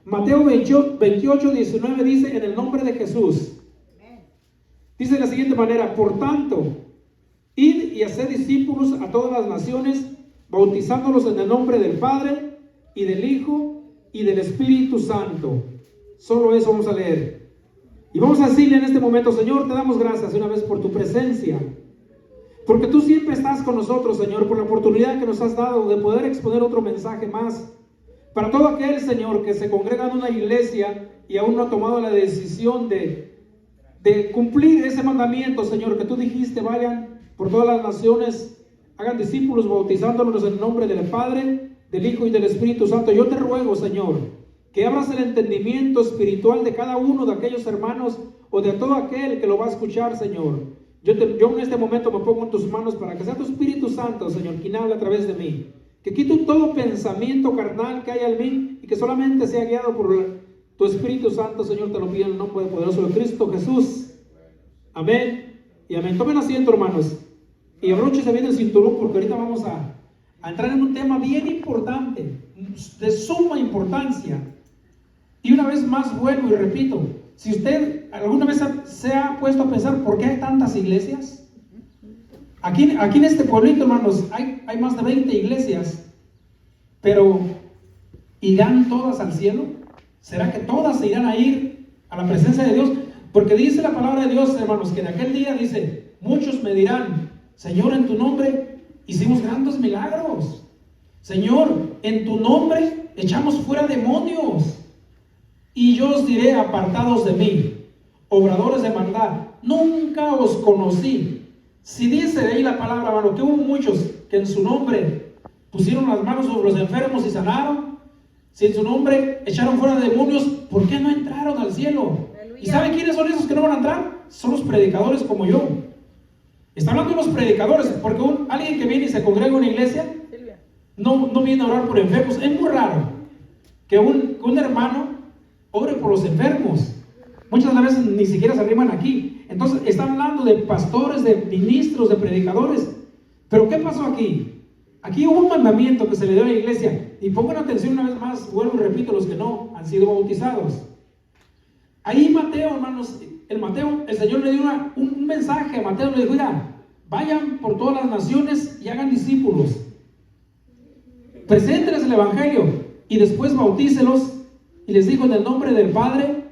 Mateo 28, 19 dice: en el nombre de Jesús. Dice de la siguiente manera: por tanto, id y haced discípulos a todas las naciones, bautizándolos en el nombre del Padre, y del Hijo, y del Espíritu Santo. Solo eso vamos a leer. Y vamos a decirle en este momento: Señor, te damos gracias una vez por tu presencia, porque tú siempre estás con nosotros, Señor, por la oportunidad que nos has dado de poder exponer otro mensaje más. Para todo aquel, Señor, que se congrega en una iglesia y aún no ha tomado la decisión de cumplir ese mandamiento, Señor, que tú dijiste: vayan por todas las naciones, hagan discípulos, bautizándolos en el nombre del Padre, del Hijo y del Espíritu Santo. Yo te ruego, Señor, que abras el entendimiento espiritual de cada uno de aquellos hermanos o de todo aquel que lo va a escuchar, Señor. Yo en este momento me pongo en tus manos para que sea tu Espíritu Santo, Señor, quien hable a través de mí. Que quite todo pensamiento carnal que haya en mí y que solamente sea guiado por tu Espíritu Santo, Señor. Te lo pido en el nombre poderoso de Cristo Jesús. Amén y amén. Tomen asiento, hermanos, y abróchense bien el cinturón, porque ahorita vamos a entrar en un tema bien importante, de suma importancia. Y una vez más vuelvo y repito: si usted alguna vez se ha puesto a pensar por qué hay tantas iglesias. Aquí en este pueblito, hermanos, hay más de 20 iglesias, pero ¿irán todas al cielo? ¿Será que todas se irán a ir a la presencia de Dios? Porque dice la palabra de Dios, hermanos, que en aquel día dice: muchos me dirán: Señor, en tu nombre hicimos grandes milagros. Señor, en tu nombre echamos fuera demonios. Y yo os diré: apartados de mí, obradores de maldad, nunca os conocí. Si dice ahí la palabra, hermano, que hubo muchos que en su nombre pusieron las manos sobre los enfermos y sanaron, si en su nombre echaron fuera demonios, ¿por qué no entraron al cielo? Aleluya. ¿Y saben quiénes son esos que no van a entrar? Son los predicadores como yo. Está hablando de los predicadores, porque alguien que viene y se congrega en una iglesia no viene a orar por enfermos. Es muy raro que un hermano ore por los enfermos. Muchas de las veces ni siquiera se arriman aquí. Entonces está hablando de pastores, de ministros, de predicadores. Pero ¿qué pasó aquí? Aquí hubo un mandamiento que se le dio a la iglesia. Y pongan atención una vez más, vuelvo y repito, los que no han sido bautizados. Ahí Mateo, hermanos, el Señor le dio un mensaje a Mateo. Le dijo: mira, vayan por todas las naciones y hagan discípulos. Preséntenles el evangelio y después bautícelos. Y les dijo: en el nombre del Padre,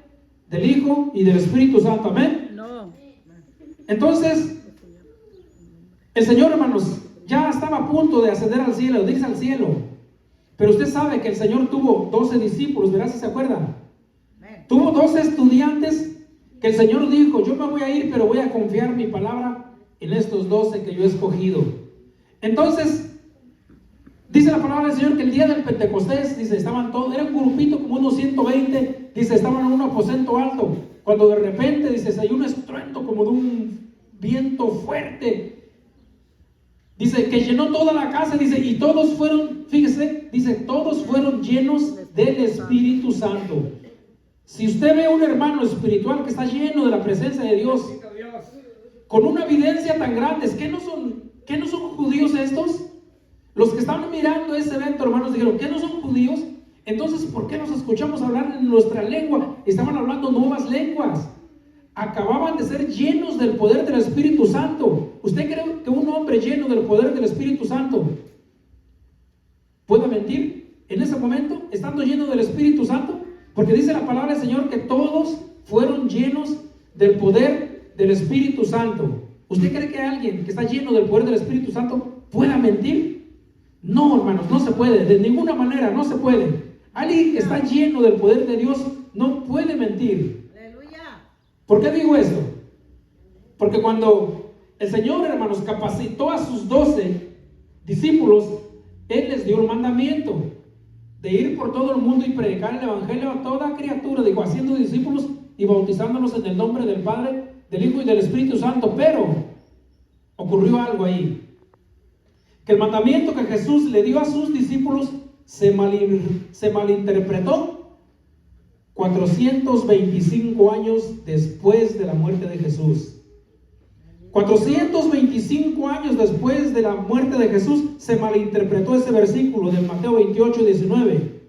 del Hijo y del Espíritu Santo. Amén. No. Entonces, el Señor, hermanos, ya estaba a punto de ascender al cielo, de irse al cielo. Pero usted sabe que el Señor tuvo 12 discípulos, ¿verdad? ¿Si se acuerdan? Tuvo 12 estudiantes que el Señor dijo: yo me voy a ir, pero voy a confiar mi palabra en estos 12 que yo he escogido. Entonces, dice la palabra del Señor que el día del Pentecostés, dice, estaban todos, era un grupito como unos 120, dice, estaban en un aposento alto, cuando de repente, dice, se oyó un estruendo como de un viento fuerte, dice, que llenó toda la casa, dice, y todos fueron, fíjese, dice, todos fueron llenos del Espíritu Santo. Si usted ve a un hermano espiritual que está lleno de la presencia de Dios, con una evidencia tan grande, ¿qué no son judíos estos? Los que estaban mirando ese evento, hermanos, dijeron: ¿qué no son judíos? Entonces, ¿por qué los escuchamos hablar en nuestra lengua? Estaban hablando nuevas lenguas. Acababan de ser llenos del poder del Espíritu Santo. ¿Usted cree que un hombre lleno del poder del Espíritu Santo puede mentir en ese momento, estando lleno del Espíritu Santo? Porque dice la palabra del Señor que todos fueron llenos del poder del Espíritu Santo. ¿Usted cree que alguien que está lleno del poder del Espíritu Santo pueda mentir? No, hermanos, no se puede, de ninguna manera, no se puede. Alguien que está lleno del poder de Dios no puede mentir. Aleluya. ¿Por qué digo esto? Porque cuando el Señor, hermanos, capacitó a sus 12 discípulos, Él les dio el mandamiento de ir por todo el mundo y predicar el evangelio a toda criatura, digo, haciendo discípulos y bautizándolos en el nombre del Padre, del Hijo y del Espíritu Santo. Pero ocurrió algo ahí, que el mandamiento que Jesús le dio a sus discípulos se malinterpretó 425 años después de la muerte de Jesús. 425 años después de la muerte de Jesús se malinterpretó ese versículo de Mateo 28, 19.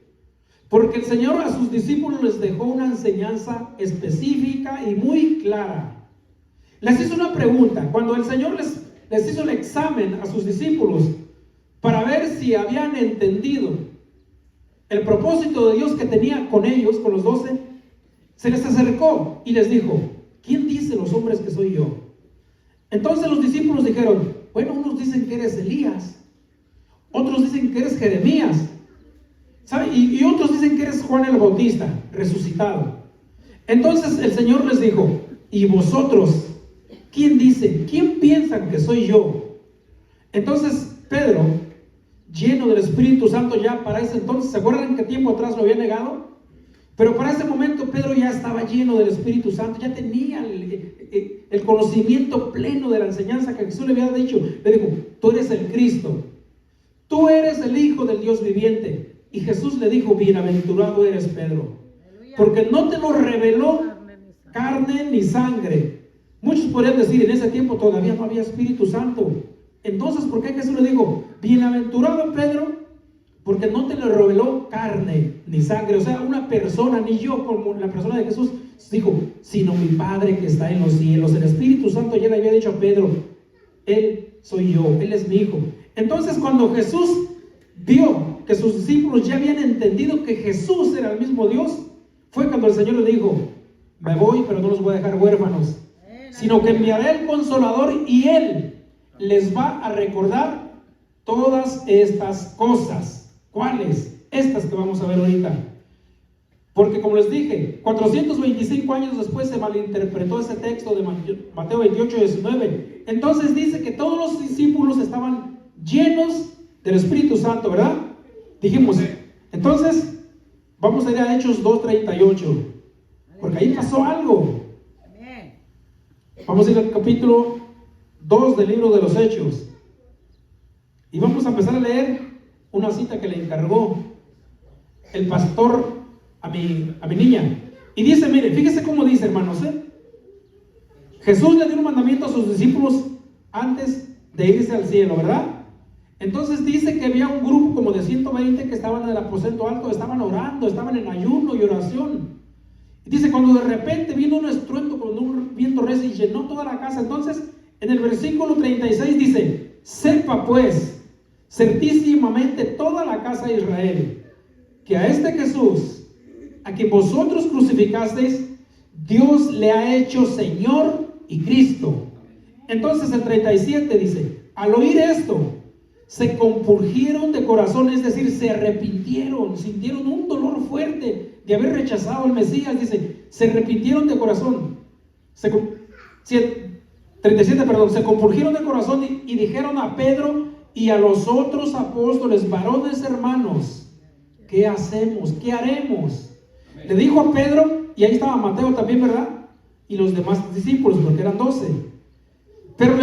Porque el Señor a sus discípulos les dejó una enseñanza específica y muy clara. Les hizo una pregunta. Cuando el Señor les hizo el examen a sus discípulos para ver si habían entendido el propósito de Dios que tenía con ellos, con los 12, se les acercó y les dijo: ¿quién dicen los hombres que soy yo? Entonces los discípulos dijeron: bueno, unos dicen que eres Elías, otros dicen que eres Jeremías, ¿sabe? Y otros dicen que eres Juan el Bautista, resucitado. Entonces el Señor les dijo: ¿y vosotros quién dicen? ¿Quién piensan que soy yo? Entonces Pedro, lleno del Espíritu Santo ya para ese entonces, ¿se acuerdan qué tiempo atrás lo había negado? Pero para ese momento Pedro ya estaba lleno del Espíritu Santo, ya tenía el conocimiento pleno de la enseñanza que Jesús le había dicho. Le dijo: tú eres el Cristo, tú eres el Hijo del Dios viviente. Y Jesús le dijo: bienaventurado eres, Pedro, porque no te lo reveló carne ni sangre. Muchos podrían decir: en ese tiempo todavía no había Espíritu Santo. Entonces, ¿por qué Jesús le dijo: bienaventurado Pedro? Porque no te lo reveló carne ni sangre, o sea, una persona, ni yo como la persona de Jesús, dijo, sino mi Padre que está en los cielos. El Espíritu Santo ya le había dicho a Pedro: Él soy yo, Él es mi Hijo. Entonces, cuando Jesús vio que sus discípulos ya habían entendido que Jesús era el mismo Dios, fue cuando el Señor le dijo: me voy, pero no los voy a dejar huérfanos, sino que enviaré el Consolador y Él les va a recordar todas estas cosas. ¿Cuáles? Estas que vamos a ver ahorita. Porque como les dije, 425 años después se malinterpretó ese texto de Mateo 28, 19. Entonces dice que todos los discípulos estaban llenos del Espíritu Santo, ¿verdad? Dijimos, entonces vamos a ir a Hechos 2:38, porque ahí pasó algo. Vamos a ir al capítulo 2 del libro de los Hechos y vamos a empezar a leer una cita que le encargó el pastor a mi niña. Y dice, mire, fíjese cómo dice, hermanos, Jesús le dio un mandamiento a sus discípulos antes de irse al cielo, ¿verdad? Entonces dice que había un grupo como de 120 que estaban en el aposento alto, estaban orando, estaban en ayuno y oración. Y dice, cuando de repente vino un estruendo con un viento recio y llenó toda la casa. Entonces, en el versículo 36 dice, sepa pues certísimamente toda la casa de Israel, que a este Jesús, a quien vosotros crucificasteis, Dios le ha hecho Señor y Cristo. Entonces el 37 dice, al oír esto, se compungieron de corazón, es decir, se arrepintieron, sintieron un dolor fuerte de haber rechazado al Mesías. Dice, se arrepintieron de corazón. 37, perdón, se compungieron de corazón y dijeron a Pedro y a los otros apóstoles, varones hermanos, ¿qué hacemos? ¿Qué haremos? Le dijo a Pedro, y ahí estaba Mateo también, ¿verdad? Y los demás discípulos, porque eran 12. Pero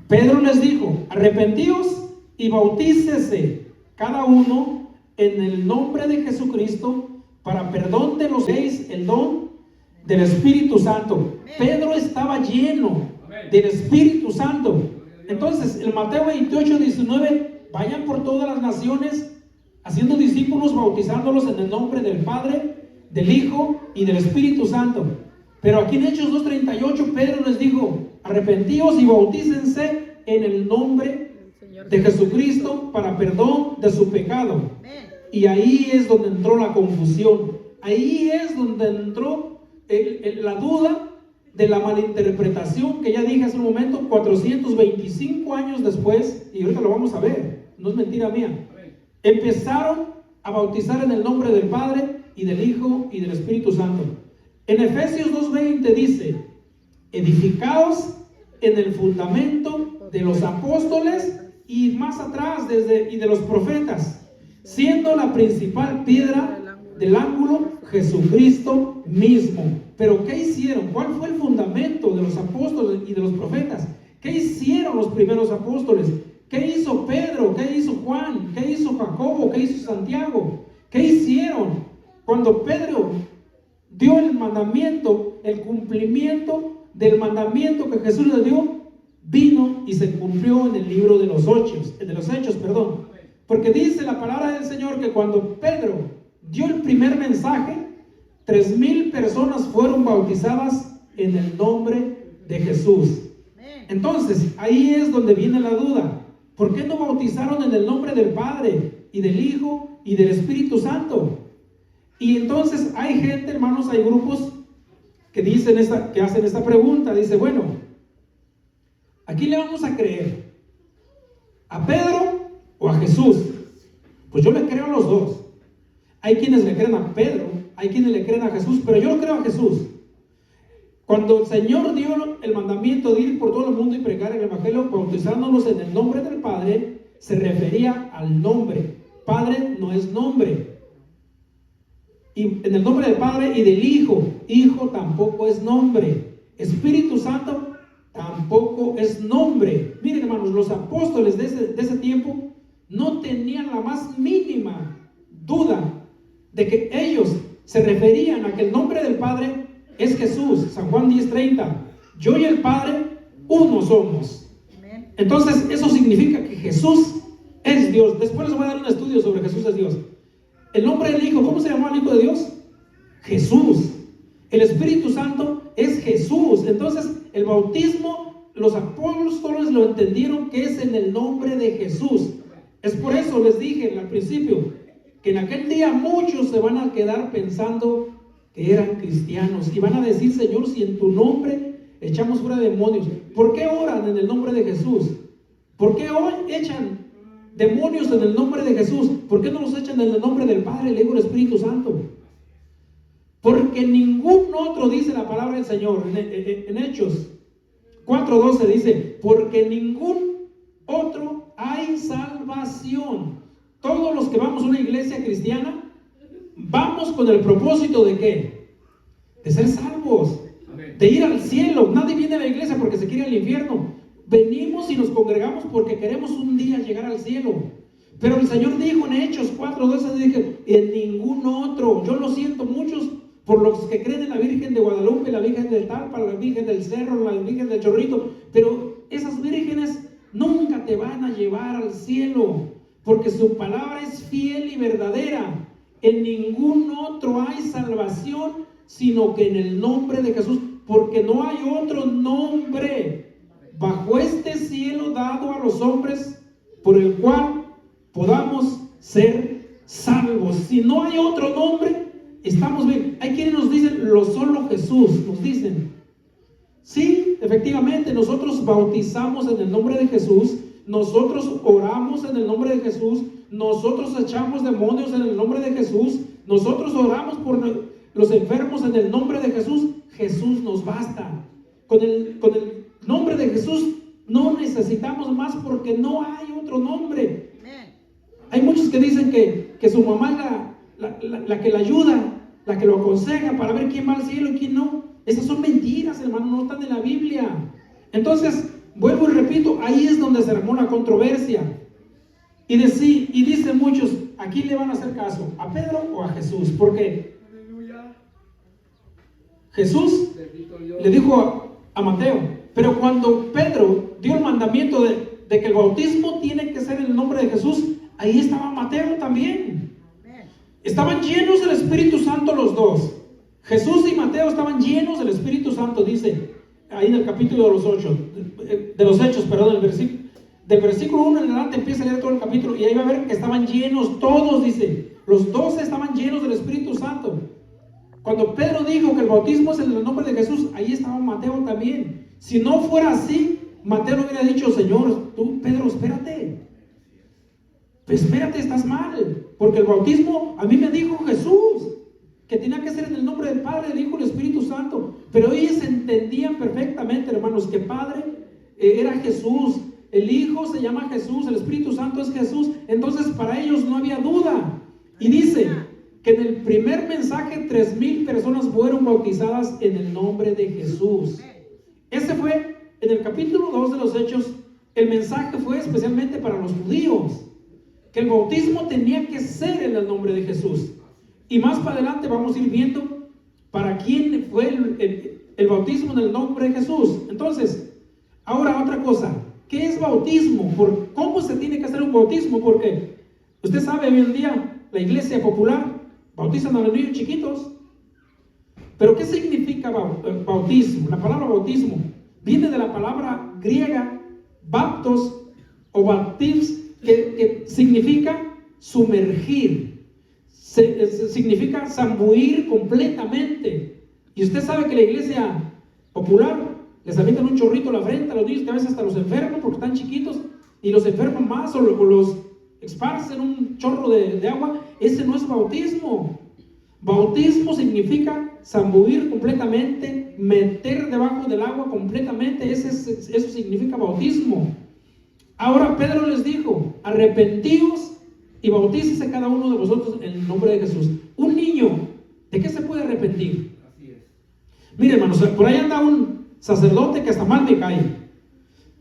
Pedro les dijo, arrepentíos y bautícese cada uno en el nombre de Jesucristo para perdón de los pecados, el don del Espíritu Santo. Pedro estaba lleno del Espíritu Santo. Entonces, el Mateo 28, 19, vayan por todas las naciones, haciendo discípulos, bautizándolos en el nombre del Padre, del Hijo y del Espíritu Santo. Pero aquí en Hechos 2:38, Pedro les dijo, arrepentíos y bautícense en el nombre de Jesucristo para perdón de su pecado. Y ahí es donde entró la confusión, ahí es donde entró la duda de la malinterpretación que ya dije hace un momento, 425 años después, y ahorita lo vamos a ver, no es mentira mía. Empezaron a bautizar en el nombre del Padre y del Hijo y del Espíritu Santo. En Efesios 2:20 dice, edificaos en el fundamento de los apóstoles y más atrás y de los profetas, siendo la principal piedra del ángulo Jesucristo mismo. Pero ¿qué hicieron? ¿Cuál fue el fundamento de los apóstoles y de los profetas? ¿Qué hicieron los primeros apóstoles? ¿Qué hizo Pedro? ¿Qué hizo Juan? ¿Qué hizo Jacobo? ¿Qué hizo Santiago? ¿Qué hicieron? Cuando Pedro dio el mandamiento, el cumplimiento del mandamiento que Jesús le dio, vino y se cumplió en el libro de los Hechos, Porque dice la palabra del Señor que cuando Pedro dio el primer mensaje, 3,000 personas fueron bautizadas en el nombre de Jesús. Entonces, ahí es donde viene la duda. ¿Por qué no bautizaron en el nombre del Padre y del Hijo y del Espíritu Santo? Y entonces hay gente, hermanos, hay grupos que hacen esta pregunta. Dice, bueno, ¿a quién le vamos a creer? ¿A Pedro o a Jesús? Pues yo le creo a los dos. Hay quienes le creen a Pedro, hay quienes le creen a Jesús, pero yo lo creo a Jesús. Cuando el Señor dio el mandamiento de ir por todo el mundo y predicar el Evangelio, bautizándonos en el nombre del Padre, se refería al nombre. Padre no es nombre. Y en el nombre del Padre y del Hijo. Hijo tampoco es nombre. Espíritu Santo tampoco es nombre. Miren, hermanos, los apóstoles de ese tiempo no tenían la más mínima duda de que ellos se referían a que el nombre del Padre es Jesús. San Juan 10:30. Yo y el Padre uno somos. Entonces eso significa que Jesús es Dios. Después les voy a dar un estudio sobre Jesús es Dios. El nombre del Hijo, ¿cómo se llamó el Hijo de Dios? Jesús. El Espíritu Santo es Jesús. Entonces el bautismo, los apóstoles lo entendieron que es en el nombre de Jesús. Es por eso les dije al principio que en aquel día muchos se van a quedar pensando que eran cristianos y van a decir, Señor, si en tu nombre echamos fuera demonios, ¿por qué oran en el nombre de Jesús? ¿Por qué hoy echan demonios en el nombre de Jesús? ¿Por qué no los echan en el nombre del Padre, el Hijo y el Espíritu Santo? Porque ningún otro, dice la palabra del Señor en Hechos 4:12 dice, porque ningún otro hay salvación. Todos los que vamos a una iglesia cristiana vamos con el propósito de ¿qué? De ser salvos, de ir al cielo. Nadie viene a la iglesia porque se quiere ir al infierno. Venimos y nos congregamos porque queremos un día llegar al cielo. Pero el Señor dijo en Hechos 4:12, dije, en ningún otro. Yo lo siento muchos por los que creen en la Virgen de Guadalupe, la Virgen del Talpa, la Virgen del Cerro, la Virgen del Chorrito, pero esas vírgenes nunca te van a llevar al cielo, porque su palabra es fiel y verdadera. En ningún otro hay salvación, sino que en el nombre de Jesús, porque no hay otro nombre bajo este cielo dado a los hombres por el cual podamos ser salvos. Si no hay otro nombre, estamos bien. Hay quienes nos dicen, solo Jesús, nos dicen. Sí, efectivamente, nosotros bautizamos en el nombre de Jesús, nosotros oramos en el nombre de Jesús, nosotros echamos demonios en el nombre de Jesús, nosotros oramos por los enfermos en el nombre de Jesús. Jesús nos basta. Con el nombre de Jesús no necesitamos más porque no hay otro nombre. Hay muchos que dicen que su mamá es la que la ayuda, la que lo aconseja para ver quién va al cielo y quién no. Esas son mentiras, hermano, no están en la Biblia. Entonces, vuelvo y repito, ahí es donde se armó la controversia. Y dicen muchos, ¿a quién le van a hacer caso? ¿A Pedro o a Jesús? Porque Jesús le dijo a Mateo, pero cuando Pedro dio el mandamiento de que el bautismo tiene que ser en el nombre de Jesús, ahí estaba Mateo también. Estaban llenos del Espíritu Santo los dos. Jesús y Mateo estaban llenos del Espíritu Santo, dice ahí en el capítulo de los Hechos, del versículo 1 en adelante empieza a leer todo el capítulo y ahí va a ver que estaban llenos todos, dice, los 12 estaban llenos del Espíritu Santo. Cuando Pedro dijo que el bautismo es en el nombre de Jesús, ahí estaba Mateo también. Si no fuera así, Mateo no hubiera dicho, Señor, tú, Pedro, espérate, estás mal, porque el bautismo a mí me dijo Jesús que tenía que ser en el nombre del Padre, del Hijo y del Espíritu Santo. Pero ellos entendían perfectamente, hermanos, que Padre era Jesús, el Hijo se llama Jesús, el Espíritu Santo es Jesús. Entonces para ellos no había duda. Y dice que en el primer mensaje 3,000 personas fueron bautizadas en el nombre de Jesús. Ese fue en el capítulo 2 de los Hechos. El mensaje fue especialmente para los judíos, que el bautismo tenía que ser en el nombre de Jesús. Y más para adelante vamos a ir viendo para quién fue el bautismo en el nombre de Jesús. Entonces, ahora otra cosa, ¿qué es bautismo? ¿Cómo se tiene que hacer un bautismo? Porque usted sabe, hoy en día la iglesia popular bautizan a los niños chiquitos. Pero ¿qué significa bautismo? La palabra bautismo viene de la palabra griega baptos o baptiz, que significa sumergir, significa zambuir completamente. Y usted sabe que la iglesia popular les avientan un chorrito a la frente a los niños, que a veces hasta los enferman porque están chiquitos y los enferman más, o los esparcen un chorro de agua. Ese no es bautismo. Bautismo significa zambuir completamente, meter debajo del agua completamente. Eso significa bautismo. Ahora Pedro les dijo: arrepentíos y bautícese cada uno de vosotros en el nombre de Jesús. Un niño, ¿de qué se puede arrepentir? Así es. Mire, hermanos, por ahí anda un sacerdote que hasta mal me cae,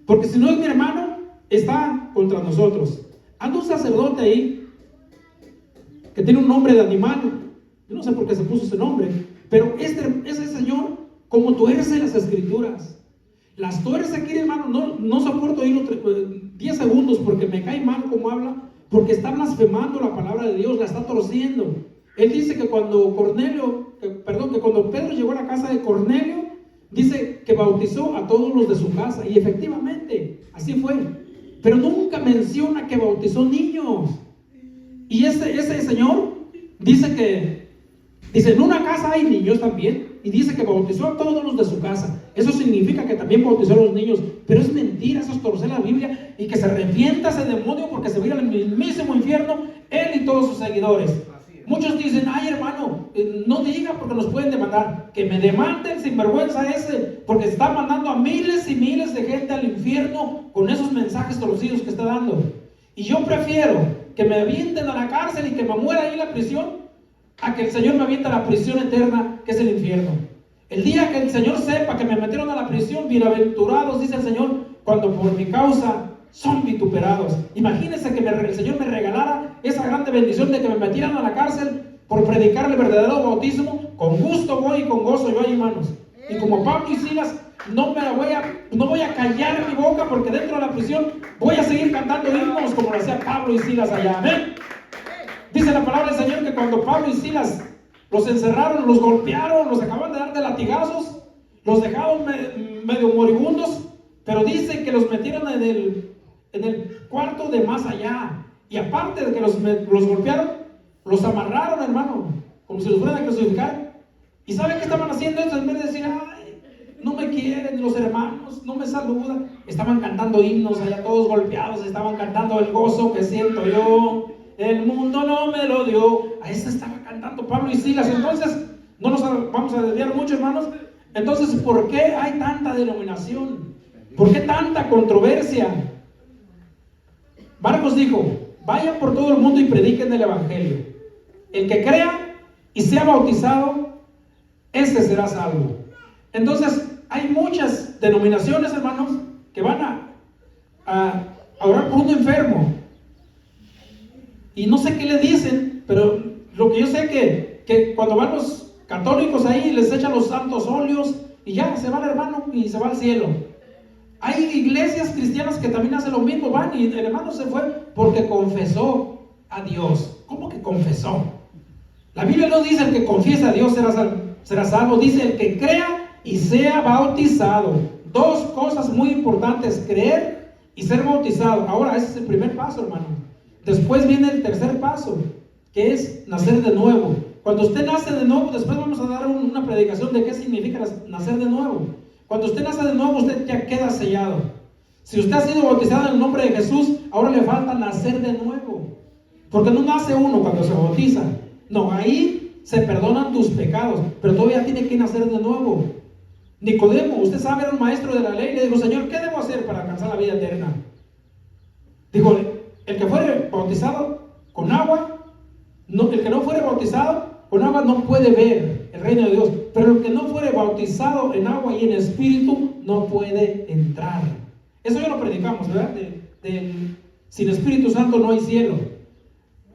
porque si no es mi hermano, está contra nosotros. Anda un sacerdote ahí que tiene un nombre de animal. Yo no sé por qué se puso ese nombre, pero ese señor, como tuerce las escrituras, las tuerce aquí, hermano. No soporto oírlo 10 segundos porque me cae mal como habla, porque está blasfemando la palabra de Dios, la está torciendo. Él dice que cuando Pedro llegó a la casa de Cornelio, dice que bautizó a todos los de su casa, y efectivamente así fue, pero nunca menciona que bautizó niños. Y ese señor dice en una casa hay niños también, y dice que bautizó a todos los de su casa. Eso significa que también bautizó a los niños, pero es mentira. Eso es torcer la Biblia, y que se arrepienta ese demonio, porque se va a ir al mismísimo infierno él y todos sus seguidores. Muchos dicen: ay, hermano, no diga porque nos pueden demandar. Que me demanden sinvergüenza ese, porque está mandando a miles y miles de gente al infierno con esos mensajes torcidos que está dando. Y yo prefiero que me avienten a la cárcel y que me muera ahí en la prisión, a que el Señor me aviente a la prisión eterna, que es el infierno. El día que el Señor sepa que me metieron a la prisión, bienaventurados, dice el Señor, cuando por mi causa son vituperados. Imagínense que el Señor me regalara esa grande bendición de que me metieran a la cárcel por predicar el verdadero bautismo. Con gusto voy y con gozo yo ahí, hermanos. Y como Pablo y Silas, no voy a callar mi boca, porque dentro de la prisión voy a seguir cantando himnos como lo hacía Pablo y Silas allá. Amén. Dice la palabra del Señor que cuando Pablo y Silas los encerraron, los golpearon, los acaban de dar de latigazos, los dejaron medio moribundos, pero dice que los metieron en el cuarto de más allá. Y aparte de que los golpearon, los amarraron, hermano, como si los fueran a crucificar. ¿Y saben qué estaban haciendo eso? En vez de decir: ay, no me quieren los hermanos, no me saludan, estaban cantando himnos allá, todos golpeados. Estaban cantando: el gozo que siento yo, el mundo no me lo dio. A ese estaba cantando Pablo y Silas. Entonces, no nos vamos a desviar mucho, hermanos. Entonces, ¿por qué hay tanta denominación? ¿Por qué tanta controversia? Marcos dijo: vayan por todo el mundo y prediquen el evangelio. El que crea y sea bautizado, ese será salvo. Entonces, hay muchas denominaciones, hermanos, que van a orar por un enfermo. Y no sé qué le dicen, pero lo que yo sé que cuando van los católicos ahí, les echan los santos óleos y ya, se va el hermano y se va al cielo. Hay iglesias cristianas que también hacen lo mismo, van y el hermano se fue porque confesó a Dios. ¿Cómo que confesó? La Biblia no dice: el que confiesa a Dios será salvo. Dice: el que crea y sea bautizado. Dos cosas muy importantes: creer y ser bautizado. Ahora, ese es el primer paso, hermano. Después viene el tercer paso, que es nacer de nuevo. Cuando usted nace de nuevo, después vamos a dar una predicación de qué significa nacer de nuevo. Cuando usted nace de nuevo, usted ya queda sellado. Si usted ha sido bautizado en el nombre de Jesús, ahora le falta nacer de nuevo. Porque no nace uno cuando se bautiza. No, ahí se perdonan tus pecados, pero todavía tiene que nacer de nuevo. Nicodemo, usted sabe, era un maestro de la ley, le dijo: Señor, ¿qué debo hacer para alcanzar la vida eterna? Dijo: el que fuere bautizado con agua, el que no fuere bautizado con agua no puede ver el reino de Dios, pero el que no fuere bautizado en agua y en espíritu no puede entrar. Eso ya lo predicamos, ¿verdad? Sin Espíritu Santo no hay cielo.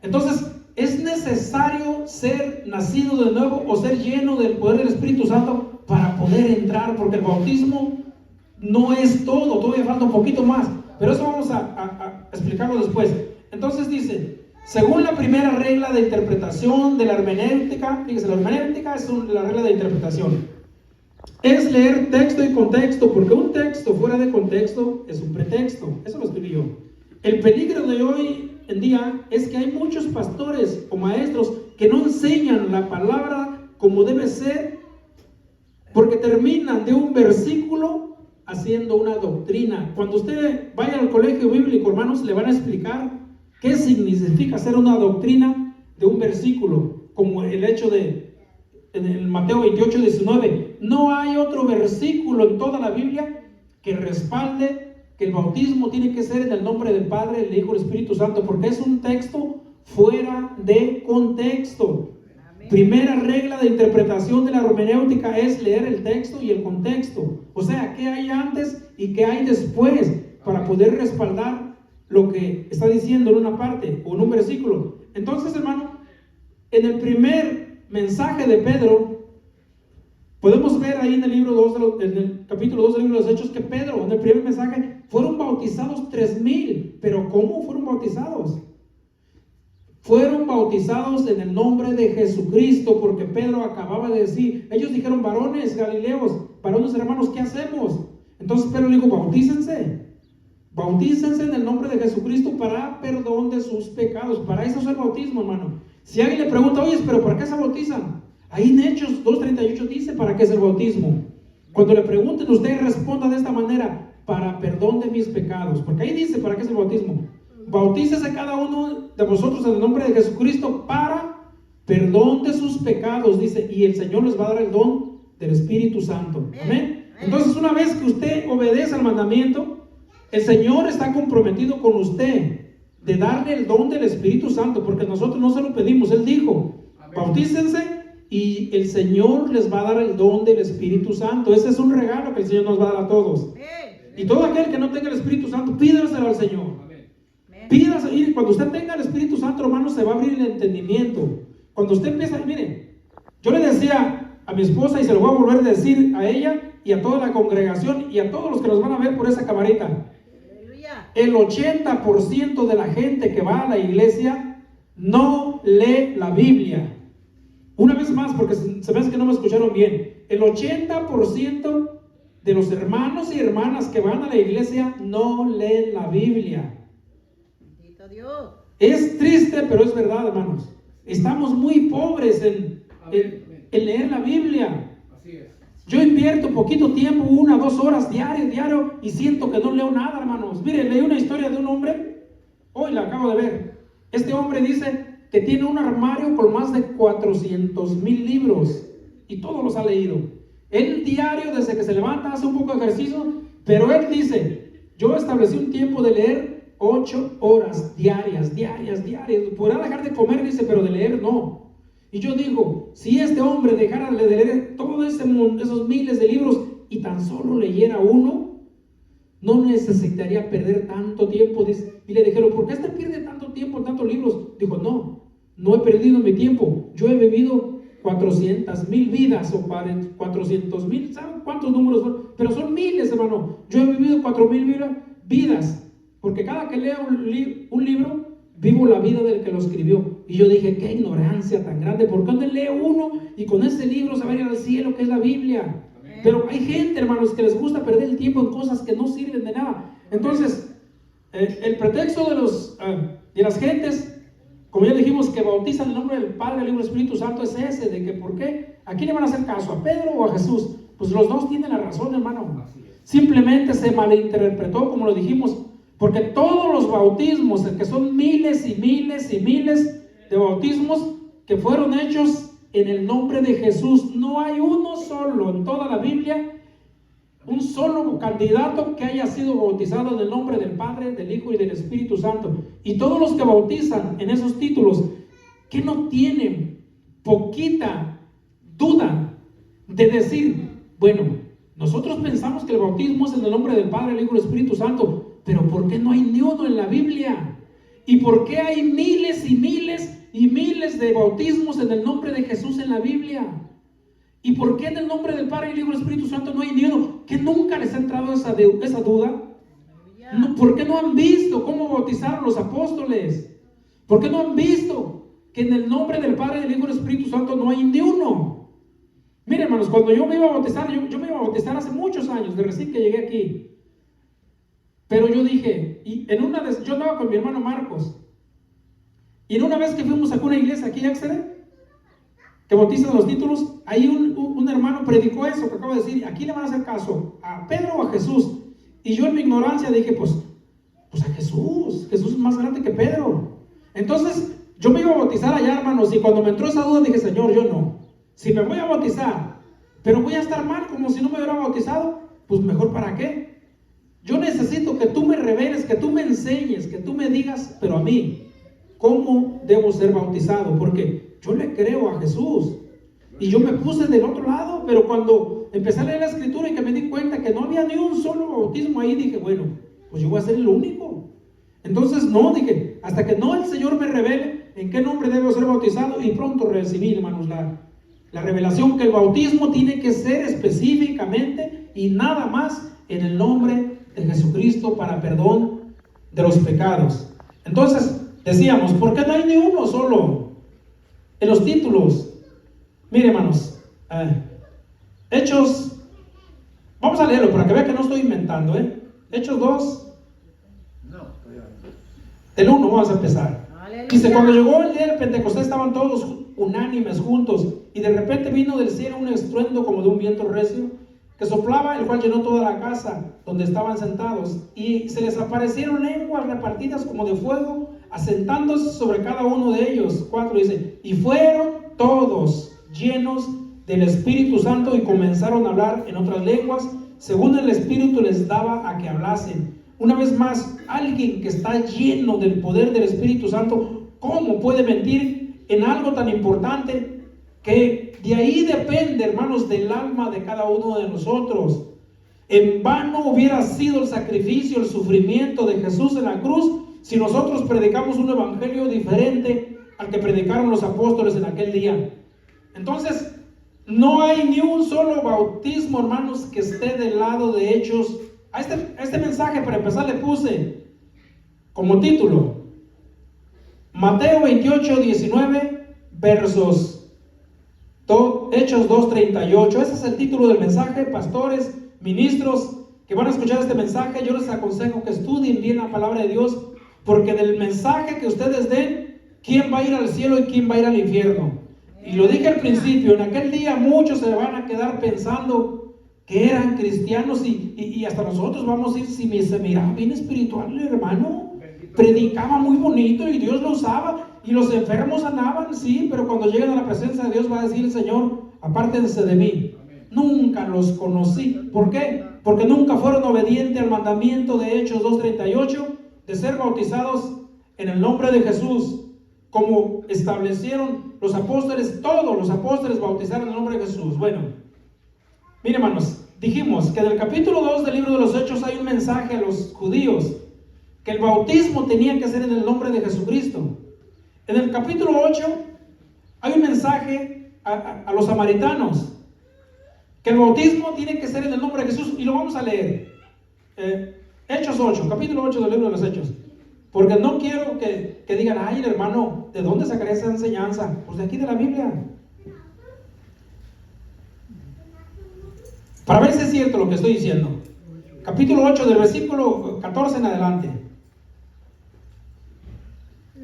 Entonces, es necesario ser nacido de nuevo o ser lleno del poder del Espíritu Santo para poder entrar, porque el bautismo no es todo, todavía falta un poquito más, pero eso vamos a explicarlo después. Entonces dice: Según la primera regla de interpretación de la hermenéutica, fíjese, la hermenéutica es la regla de interpretación. Es leer texto y contexto, porque un texto fuera de contexto es un pretexto. Eso lo escribí yo. El peligro de hoy en día es que hay muchos pastores o maestros que no enseñan la palabra como debe ser, porque terminan de un versículo haciendo una doctrina. Cuando usted vaya al colegio bíblico, hermanos, le van a explicar qué significa hacer una doctrina de un versículo, como el hecho de en el Mateo 28:19. No hay otro versículo en toda la Biblia que respalde que el bautismo tiene que ser en el nombre del Padre, del Hijo y del Espíritu Santo, porque es un texto fuera de contexto. Primera regla de interpretación de la hermenéutica es leer el texto y el contexto. O sea, qué hay antes y qué hay después para poder respaldar lo que está diciendo en una parte o en un versículo. Entonces, hermano, en el primer mensaje de Pedro, podemos ver ahí en el libro 2, en el capítulo 2 del libro de los Hechos, que Pedro, en el primer mensaje, fueron bautizados 3,000. Pero ¿cómo fueron bautizados? Fueron bautizados en el nombre de Jesucristo, porque Pedro acababa de decir, ellos dijeron, varones galileos, varones hermanos, ¿qué hacemos? Entonces Pedro dijo, bautícense en el nombre de Jesucristo para perdón de sus pecados. Para eso es el bautismo, hermano. Si alguien le pregunta, oye, pero ¿para qué se bautizan? Ahí en Hechos 2:38 dice para qué es el bautismo. Cuando le pregunten, usted responda de esta manera, para perdón de mis pecados, porque ahí dice para qué es el bautismo. Bautícese cada uno de vosotros en el nombre de Jesucristo para perdón de sus pecados, dice, y el Señor les va a dar el don del Espíritu Santo. Amén. Entonces, una vez que usted obedece al mandamiento, el Señor está comprometido con usted de darle el don del Espíritu Santo, porque nosotros no se lo pedimos. Él dijo, bautícense y el Señor les va a dar el don del Espíritu Santo. Ese es un regalo que el Señor nos va a dar a todos. Y todo aquel que no tenga el Espíritu Santo, pídaselo al Señor. Pídaselo. Y cuando usted tenga el Espíritu Santo, hermano, se va a abrir el entendimiento. Cuando usted empieza, mire, yo le decía a mi esposa, y se lo voy a volver a decir a ella y a toda la congregación y a todos los que nos van a ver por esa camarita, el 80% de la gente que va a la iglesia no lee la Biblia. Una vez más, porque se ve que no me escucharon bien, el 80% de los hermanos y hermanas que van a la iglesia no leen la Biblia. Bendito Dios. Es triste, pero es verdad, hermanos. Estamos muy pobres en leer la Biblia. Así es. Yo invierto poquito tiempo, 1 o 2 horas diario, y siento que no leo nada, hermanos. Miren, leí una historia de un hombre, hoy la acabo de ver. Este hombre dice que tiene un armario con más de 400,000 libros, y todos los ha leído. Él diario, desde que se levanta, hace un poco de ejercicio, pero él dice, yo establecí un tiempo de leer 8 horas diarias. Podrá dejar de comer, dice, pero de leer no. Y yo digo, si este hombre dejara de leer todos esos miles de libros y tan solo leyera uno, no necesitaría perder tanto tiempo. Dice, y le dijeron, ¿por qué este pierde tanto tiempo en tantos libros? Dijo, no he perdido mi tiempo. Yo he vivido 400,000 vidas o 400,000, ¿saben cuántos números son? Pero son miles, hermano. Yo he vivido 4,000 vidas, porque cada que leo un libro, vivo la vida del que lo escribió. Y yo dije, qué ignorancia tan grande, ¿por qué no leo uno y con ese libro se va a ir al cielo, que es la Biblia? Amén. Pero hay gente, hermanos, que les gusta perder el tiempo en cosas que no sirven de nada. Entonces, el pretexto de las gentes, como ya dijimos, que bautizan en el nombre del Padre, del Hijo y del Espíritu Santo, es ese, de que ¿por qué? ¿A quién le van a hacer caso? ¿A Pedro o a Jesús? Pues los dos tienen la razón, hermano. Simplemente se malinterpretó, como lo dijimos, porque todos los bautismos, que son miles y miles y miles de bautismos que fueron hechos en el nombre de Jesús, no hay uno solo en toda la Biblia, un solo candidato que haya sido bautizado en el nombre del Padre, del Hijo y del Espíritu Santo. Y todos los que bautizan en esos títulos, que no tienen poquita duda de decir, bueno, nosotros pensamos que el bautismo es en el nombre del Padre, del Hijo y del Espíritu Santo, pero ¿por qué no hay ni uno en la Biblia? ¿Y por qué hay miles y miles y miles de bautismos en el nombre de Jesús en la Biblia? ¿Y por qué en el nombre del Padre, el Hijo y el Espíritu Santo no hay ni uno? ¿Que nunca les ha entrado esa duda? ¿Por qué no han visto cómo bautizaron los apóstoles? ¿Por qué no han visto que en el nombre del Padre, del Hijo y del Espíritu Santo no hay ni uno? Miren, hermanos, cuando yo me iba a bautizar, yo me iba a bautizar hace muchos años, de recién que llegué aquí. Pero yo dije, yo andaba con mi hermano Marcos, y en una vez que fuimos a una iglesia aquí en Exeter, que bautizan los títulos, ahí un hermano predicó eso que acabo de decir. Aquí le van a hacer caso, ¿a Pedro o a Jesús? Y yo en mi ignorancia dije, pues a Jesús. Jesús es más grande que Pedro. Entonces yo me iba a bautizar allá, hermanos, y cuando me entró esa duda dije, Señor, yo no. Si me voy a bautizar, pero voy a estar mal como si no me hubiera bautizado, pues mejor para qué. Yo necesito que tú me reveles, que tú me enseñes, que tú me digas, pero a mí, ¿cómo debo ser bautizado? Porque yo le creo a Jesús. Y yo me puse del otro lado, pero cuando empecé a leer la Escritura y que me di cuenta que no había ni un solo bautismo ahí, dije, bueno, pues yo voy a ser el único. Entonces no, dije, hasta que no el Señor me revele en qué nombre debo ser bautizado, y pronto recibí, hermanos, la revelación que el bautismo tiene que ser específicamente y nada más en el nombre de Jesucristo para perdón de los pecados. Entonces decíamos, ¿por qué no hay ni uno solo en los títulos? Mire, hermanos, Hechos, vamos a leerlo para que vean que no estoy inventando, Hechos 2, el 1, vamos a empezar. Dice, cuando llegó el día del Pentecostés estaban todos unánimes juntos, y de repente vino del cielo un estruendo como de un viento recio que soplaba, el cual llenó toda la casa donde estaban sentados, y se les aparecieron lenguas repartidas como de fuego, asentándose sobre cada uno de ellos. 4 dice, y fueron todos llenos del Espíritu Santo y comenzaron a hablar en otras lenguas, según el Espíritu les daba a que hablasen. Una vez más, alguien que está lleno del poder del Espíritu Santo, ¿cómo puede mentir en algo tan importante? Que de ahí depende, hermanos, del alma de cada uno de nosotros. En vano hubiera sido el sacrificio, el sufrimiento de Jesús en la cruz, si nosotros predicamos un evangelio diferente al que predicaron los apóstoles en aquel día. Entonces, no hay ni un solo bautismo, hermanos, que esté del lado de Hechos. A este mensaje, para empezar, le puse como título Mateo 28, 19 versos Hechos 2:38. Ese es el título del mensaje. Pastores, ministros que van a escuchar este mensaje, yo les aconsejo que estudien bien la palabra de Dios, porque del mensaje que ustedes den, ¿quién va a ir al cielo y quién va a ir al infierno? Y lo dije al principio, en aquel día muchos se van a quedar pensando que eran cristianos, y hasta nosotros vamos a ir, si se miraba bien espiritual el hermano, predicaba muy bonito y Dios lo usaba, y los enfermos sanaban, sí, pero cuando llegan a la presencia de Dios va a decir el Señor, apártense de mí, nunca los conocí. ¿Por qué? Porque nunca fueron obedientes al mandamiento de Hechos 2:38 de ser bautizados en el nombre de Jesús, como establecieron los apóstoles. Todos los apóstoles bautizaron en el nombre de Jesús. Bueno, miren, hermanos, dijimos que en el capítulo 2 del libro de los Hechos hay un mensaje a los judíos, que el bautismo tenía que ser en el nombre de Jesucristo. En el capítulo 8 hay un mensaje a los samaritanos, que el bautismo tiene que ser en el nombre de Jesús, y lo vamos a leer. Hechos 8, capítulo 8 del libro de los Hechos, porque no quiero que digan, ay, el hermano, ¿de dónde sacaré esa enseñanza? Pues de aquí, de la Biblia, para ver si es cierto lo que estoy diciendo. Capítulo 8 del versículo 14 en adelante,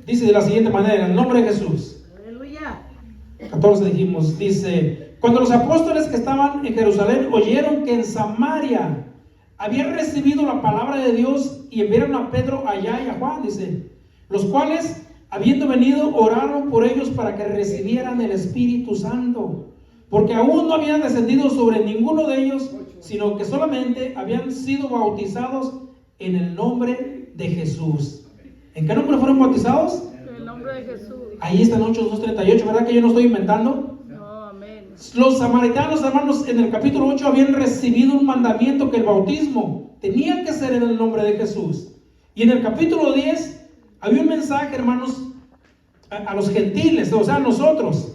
dice de la siguiente manera, en el nombre de Jesús. Aleluya. 14 dijimos, dice, cuando los apóstoles que estaban en Jerusalén oyeron que en Samaria habían recibido la palabra de Dios, y enviaron a Pedro allá y a Juan, dice, los cuales, habiendo venido, oraron por ellos para que recibieran el Espíritu Santo, porque aún no habían descendido sobre ninguno de ellos, sino que solamente habían sido bautizados en el nombre de Jesús. ¿En qué nombre fueron bautizados? En el nombre de Jesús. Ahí está en Hechos 2:38, ¿verdad que yo no estoy inventando? No, amén. Los samaritanos, hermanos, en el capítulo 8 habían recibido un mandamiento, que el bautismo tenía que ser en el nombre de Jesús. Y en el capítulo 10 había un mensaje, hermanos, a los gentiles, o sea, a nosotros,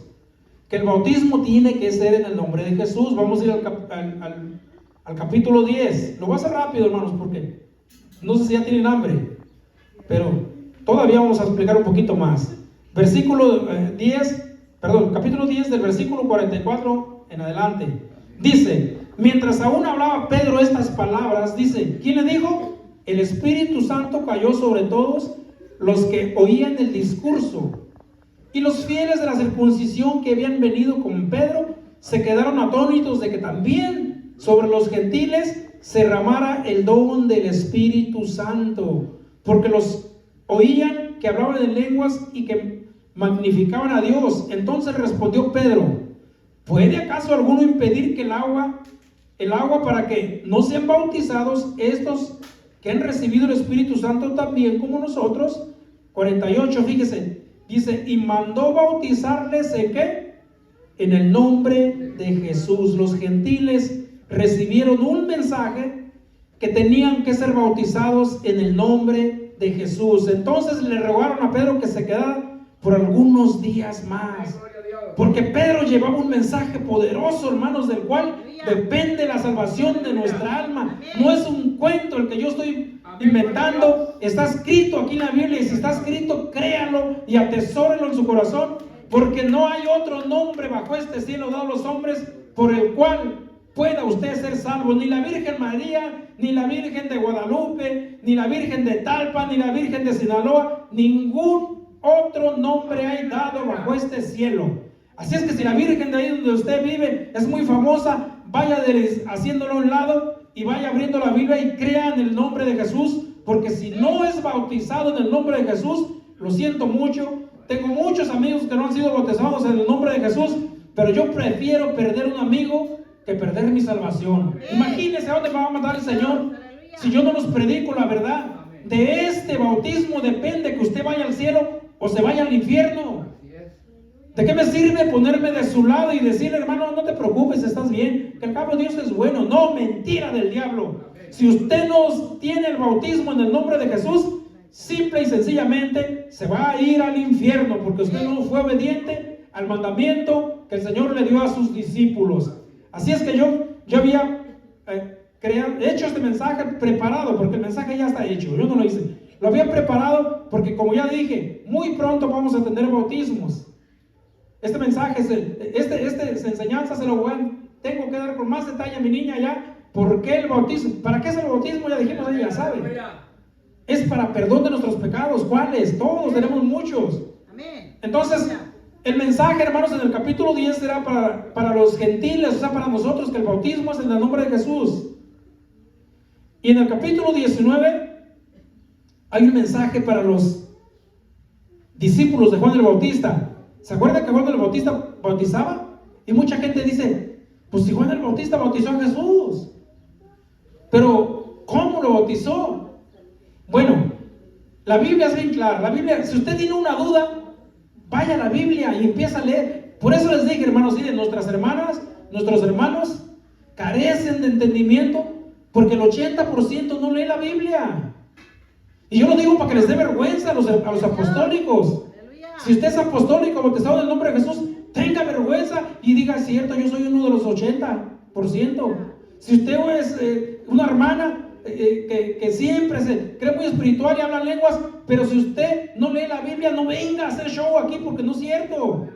que el bautismo tiene que ser en el nombre de Jesús. Vamos a ir al capítulo 10. Lo voy a hacer rápido, hermanos, porque no sé si ya tienen hambre, pero todavía vamos a explicar un poquito más. Capítulo 10 del versículo 44 en adelante. Dice, mientras aún hablaba Pedro estas palabras, dice, ¿quién le dijo? El Espíritu Santo cayó sobre todos los que oían el discurso. Y los fieles de la circuncisión que habían venido con Pedro se quedaron atónitos de que también sobre los gentiles se derramara el don del Espíritu Santo, porque los oían que hablaban en lenguas y que magnificaban a Dios. Entonces respondió Pedro, ¿puede acaso alguno impedir que el agua para que no sean bautizados estos que han recibido el Espíritu Santo también como nosotros? 48, fíjese, dice, y mandó bautizarles ¿en qué? En el nombre de Jesús. Los gentiles recibieron un mensaje que tenían que ser bautizados en el nombre de Jesús. Entonces le rogaron a Pedro que se quedara por algunos días más, porque Pedro llevaba un mensaje poderoso, hermanos, del cual depende la salvación de nuestra alma. No es un cuento el que yo estoy inventando, está escrito aquí en la Biblia, y si está escrito, créalo y atesórelo en su corazón, porque no hay otro nombre bajo este cielo dado a los hombres por el cual pueda usted ser salvo. Ni la Virgen María, ni la Virgen de Guadalupe, ni la Virgen de Talpa, ni la Virgen de Sinaloa, ningún otro nombre hay dado bajo este cielo. Así es que si la Virgen de ahí donde usted vive es muy famosa, vaya haciéndolo a un lado y vaya abriendo la Biblia y crea en el nombre de Jesús, porque si no es bautizado en el nombre de Jesús, lo siento mucho. Tengo muchos amigos que no han sido bautizados en el nombre de Jesús, pero yo prefiero perder un amigo que perder mi salvación. Imagínense a dónde me va a mandar el Señor si yo no los predico la verdad. De este bautismo depende que usted vaya al cielo o se vaya al infierno. ¿De qué me sirve ponerme de su lado y decirle, hermano, no te preocupes, estás bien, que al cabo Dios es bueno? No, mentira del diablo. Si usted no tiene el bautismo en el nombre de Jesús, simple y sencillamente se va a ir al infierno, porque usted no fue obediente al mandamiento que el Señor le dio a sus discípulos. Así es que yo había hecho este mensaje preparado, porque el mensaje ya está hecho, yo no lo hice. Lo había preparado porque, como ya dije, muy pronto vamos a tener bautismos. Este mensaje, esta enseñanza tengo que dar con más detalle a mi niña ya. ¿Por qué el bautismo? ¿Para qué es el bautismo? Ya dijimos, ella ya sabe. Es para perdón de nuestros pecados. ¿Cuáles? Todos tenemos muchos. Entonces, el mensaje, hermanos, en el capítulo 10 será para los gentiles, o sea, para nosotros, que el bautismo es en el nombre de Jesús. Y en el capítulo 19 hay un mensaje para los discípulos de Juan el Bautista. ¿Se acuerdan que Juan el Bautista bautizaba? Y mucha gente dice, pues si Juan el Bautista bautizó a Jesús, pero ¿cómo lo bautizó? Bueno, la Biblia es bien clara. La Biblia, si usted tiene una duda, vaya a la Biblia y empieza a leer. Por eso les dije, hermanos, miren, nuestras hermanas, nuestros hermanos carecen de entendimiento, porque el 80% no lee la Biblia. Y yo lo digo para que les dé vergüenza a los apostólicos. Si usted es apostólico, bautizado en el nombre de Jesús, tenga vergüenza y diga, es cierto, yo soy uno de los 80%. Si usted es una hermana que siempre se cree muy espiritual y habla lenguas, pero si usted no lee la Biblia, no venga a hacer show aquí, porque no es cierto.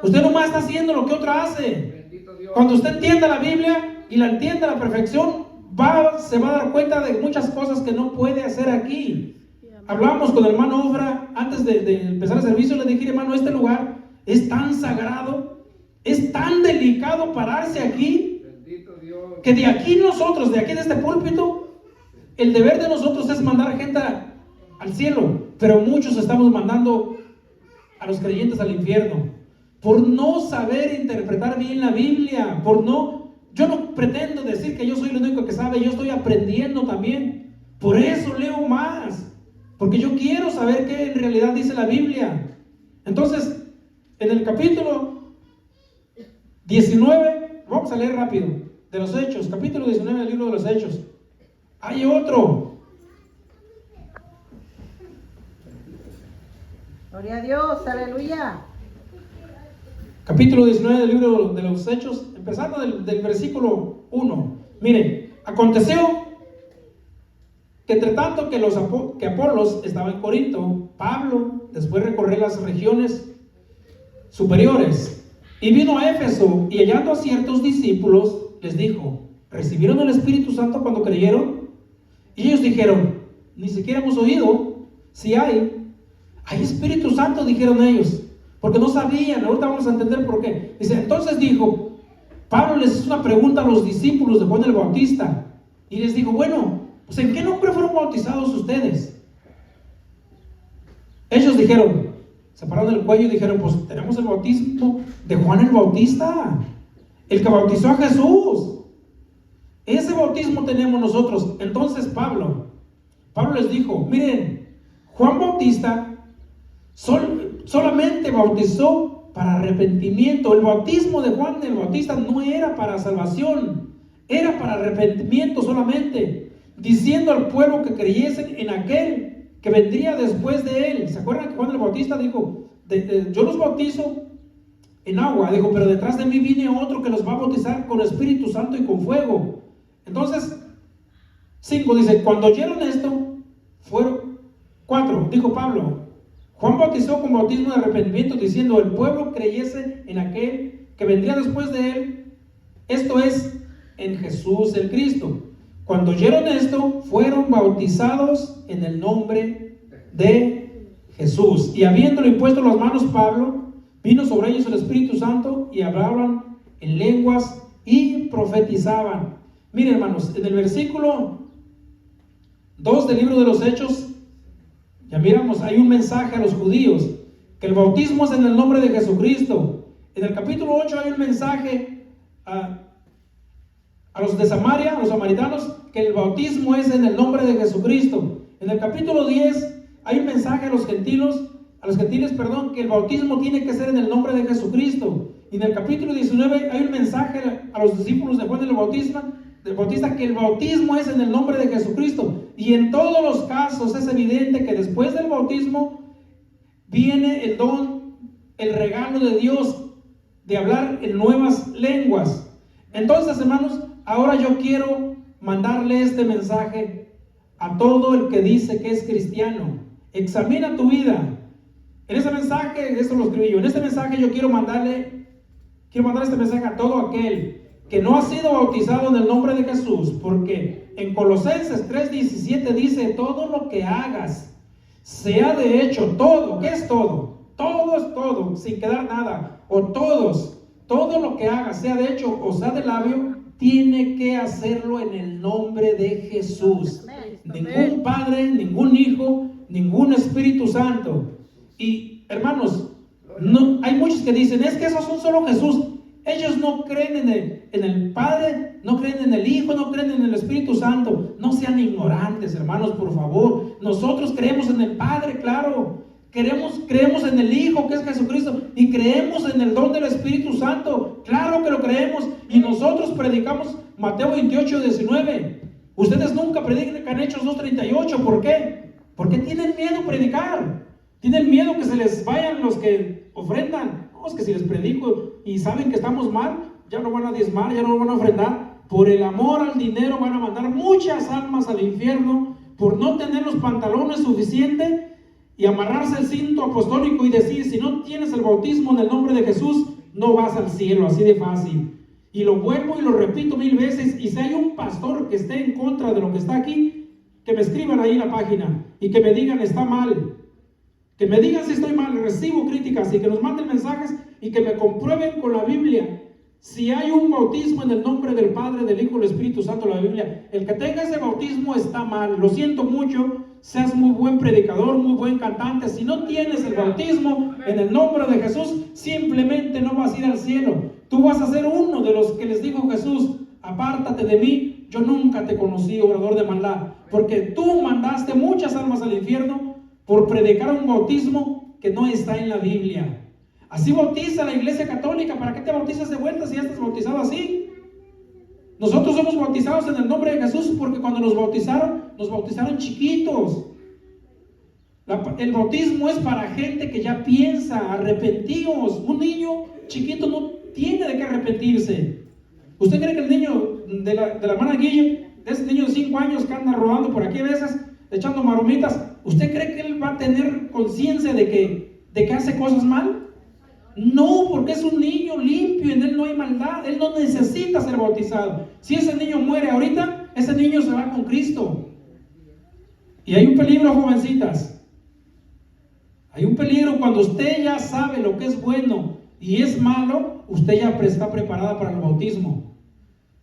Usted nomás está haciendo lo que otra hace. Cuando usted entienda la Biblia y la entienda a la perfección, se va a dar cuenta de muchas cosas que no puede hacer aquí. Hablamos con el hermano Ofra antes de empezar el servicio. Le dije, hermano, este lugar es tan sagrado, es tan delicado pararse aquí, que de aquí nosotros, de aquí de este púlpito, el deber de nosotros es mandar gente al cielo, pero muchos estamos mandando a los creyentes al infierno por no saber interpretar bien la Biblia, yo no pretendo decir que yo soy el único que sabe, yo estoy aprendiendo también, por eso leo más, porque yo quiero saber qué en realidad dice la Biblia. Entonces, en el capítulo 19, vamos a leer rápido, de los Hechos, capítulo 19 del libro de los Hechos. Hay otro. Gloria a Dios, aleluya. Capítulo 19 del libro de los Hechos, empezando del versículo 1. Miren, aconteció que entre tanto que Apolos estaba en Corinto, Pablo después recorrió las regiones superiores y vino a Éfeso, y hallando a ciertos discípulos les dijo: ¿recibieron el Espíritu Santo cuando creyeron? Y ellos dijeron: ni siquiera hemos oído si hay Espíritu Santo, dijeron ellos, porque no sabían. Ahorita vamos a entender por qué. Dice: entonces dijo, Pablo les hizo una pregunta a los discípulos de Juan el Bautista y les dijo: bueno, pues ¿en qué nombre fueron bautizados ustedes? Ellos dijeron, se pararon el cuello y dijeron: pues tenemos el bautismo de Juan el Bautista, el que bautizó a Jesús. Ese bautismo tenemos nosotros. Entonces Pablo les dijo: miren, Juan Bautista solamente bautizó para arrepentimiento. El bautismo de Juan el Bautista no era para salvación, era para arrepentimiento solamente, diciendo al pueblo que creyesen en aquel que vendría después de él. ¿Se acuerdan que Juan el Bautista dijo: yo los bautizo en agua, dijo, pero detrás de mí viene otro que los va a bautizar con Espíritu Santo y con fuego? Entonces 5 dice: cuando oyeron esto, fueron 4, dijo Pablo: Juan bautizó con bautismo de arrepentimiento, diciendo el pueblo creyese en aquel que vendría después de él, esto es, en Jesús el Cristo. Cuando oyeron esto, fueron bautizados en el nombre de Jesús. Y habiéndole impuesto las manos Pablo, vino sobre ellos el Espíritu Santo, y hablaban en lenguas y profetizaban. Miren, hermanos, en el versículo 2 del libro de los Hechos, ya miramos, hay un mensaje a los judíos, que el bautismo es en el nombre de Jesucristo. En el capítulo 8 hay un mensaje a los de Samaria, a los samaritanos, que el bautismo es en el nombre de Jesucristo. En el capítulo 10 hay un mensaje a los gentiles, que el bautismo tiene que ser en el nombre de Jesucristo. Y en el capítulo 19 hay un mensaje a los discípulos de Juan el Bautista, que el bautismo es en el nombre de Jesucristo. Y en todos los casos es evidente que después del bautismo viene el don, el regalo de Dios de hablar en nuevas lenguas. Entonces, hermanos, ahora yo quiero mandarle este mensaje a todo el que dice que es cristiano. Examina tu vida. En ese mensaje, esto lo escribí yo, en este mensaje yo quiero mandar este mensaje a todo aquel que no ha sido bautizado en el nombre de Jesús, porque en Colosenses 3:17 dice: todo lo que hagas, sea de hecho todo. ¿Qué es todo? Todo es todo, sin quedar nada, o todo lo que hagas, sea de hecho o sea de labio, tiene que hacerlo en el nombre de Jesús. Ningún Padre, ningún Hijo, ningún Espíritu Santo. Y hermanos, no, hay muchos que dicen: es que esos son solo Jesús. Ellos no creen en el Padre, no creen en el Hijo, no creen en el Espíritu Santo. No sean ignorantes, hermanos, por favor. Nosotros creemos en el Padre, claro. Creemos en el Hijo, que es Jesucristo, y creemos en el don del Espíritu Santo. Claro que lo creemos. Y nosotros predicamos Mateo 28:19. Ustedes nunca predican Hechos 2:38. ¿Por qué? Porque tienen miedo a predicar. Tienen miedo que se les vayan los que ofrendan. No, es que si les predico y saben que estamos mal, ya no van a diezmar, ya no van a ofrendar. Por el amor al dinero van a mandar muchas almas al infierno, por no tener los pantalones suficientes y amarrarse el cinto apostólico y decir: si no tienes el bautismo en el nombre de Jesús, no vas al cielo, así de fácil. Y lo vuelvo y lo repito 1000 veces. Y si hay un pastor que esté en contra de lo que está aquí, que me escriban ahí en la página y que me digan: está mal. Que me digan si estoy mal. Recibo críticas, y que nos manden mensajes y que me comprueben con la Biblia si hay un bautismo en el nombre del Padre, del Hijo y del Espíritu Santo en la Biblia. El que tenga ese bautismo está mal. Lo siento mucho. Seas muy buen predicador, muy buen cantante, si no tienes el bautismo en el nombre de Jesús, simplemente no vas a ir al cielo. Tú vas a ser uno de los que les dijo Jesús: apártate de mí, yo nunca te conocí, obrador de maldad, porque tú mandaste muchas almas al infierno por predicar un bautismo que no está en la Biblia. Así bautiza la Iglesia Católica. ¿Para qué te bautizas de vuelta si ya estás bautizado así? Nosotros somos bautizados en el nombre de Jesús porque cuando nos bautizaron chiquitos. El bautismo es para gente que ya piensa, arrepentidos. Un niño chiquito no tiene de qué arrepentirse. ¿Usted cree que el niño de la hermana Guille de ese niño de 5 años que anda rodando por aquí a veces, echando maromitas, ¿usted cree que él va a tener conciencia de que hace cosas mal? No, porque es un niño limpio, en él no hay maldad, él no necesita ser bautizado. Si ese niño muere ahorita, ese niño se va con Cristo. Y hay un peligro, jovencitas. Hay un peligro cuando usted ya sabe lo que es bueno y es malo, usted ya está preparada para el bautismo.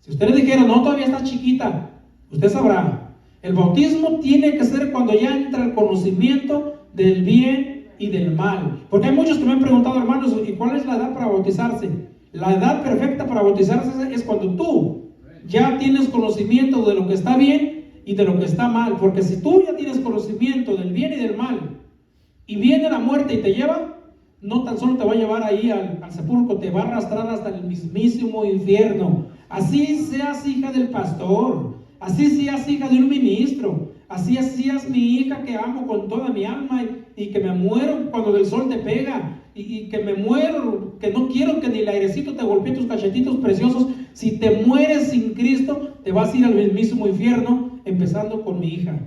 Si usted le dijera, no, todavía está chiquita, usted sabrá. El bautismo tiene que ser cuando ya entra el conocimiento del bien y del mal. Porque hay muchos que me han preguntado, hermanos, ¿y cuál es la edad para bautizarse? La edad perfecta para bautizarse es cuando tú ya tienes conocimiento de lo que está bien y de lo que está mal. Porque si tú ya tienes conocimiento del bien y del mal, y viene la muerte y te lleva, no tan solo te va a llevar ahí al sepulcro, te va a arrastrar hasta el mismísimo infierno. Así seas hija del pastor, así seas hija de un ministro, así seas mi hija que amo con toda mi alma y que me muero cuando el sol te pega y que me muero, que no quiero que ni el airecito te golpee tus cachetitos preciosos. Si te mueres sin Cristo, te vas a ir al mismísimo infierno, empezando con mi hija.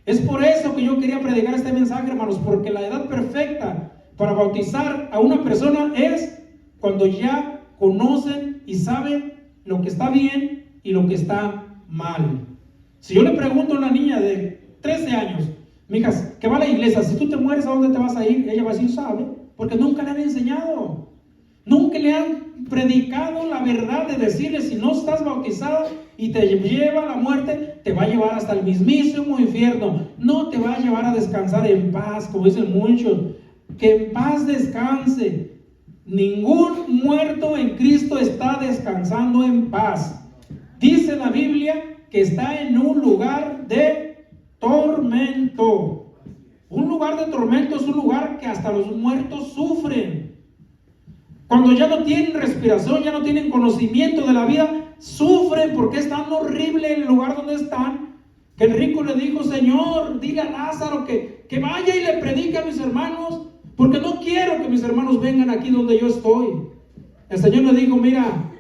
Es por eso que yo quería predicar este mensaje, hermanos, porque la edad perfecta para bautizar a una persona es cuando ya conocen y saben lo que está bien y lo que está mal. Si yo le pregunto a una niña de 13 años, mijas, que va a la iglesia, si tú te mueres, ¿a dónde te vas a ir? Ella va a decir, sabe, porque nunca le han enseñado, nunca le han predicado la verdad de decirle, si no estás bautizado y te lleva a la muerte, te va a llevar hasta el mismísimo infierno, no te va a llevar a descansar en paz, como dicen muchos, que en paz descanse. Ningún muerto en Cristo está descansando en paz. Dice la Biblia que está en un lugar de tormento. Un lugar de tormento es un lugar que hasta los muertos sufren. Cuando ya no tienen respiración, ya no tienen conocimiento de la vida, sufren porque es tan horrible el lugar donde están, que el rico le dijo, Señor, diga a Lázaro que vaya y le predique a mis hermanos, porque no quiero que mis hermanos vengan aquí donde yo estoy. El Señor le dijo, mira,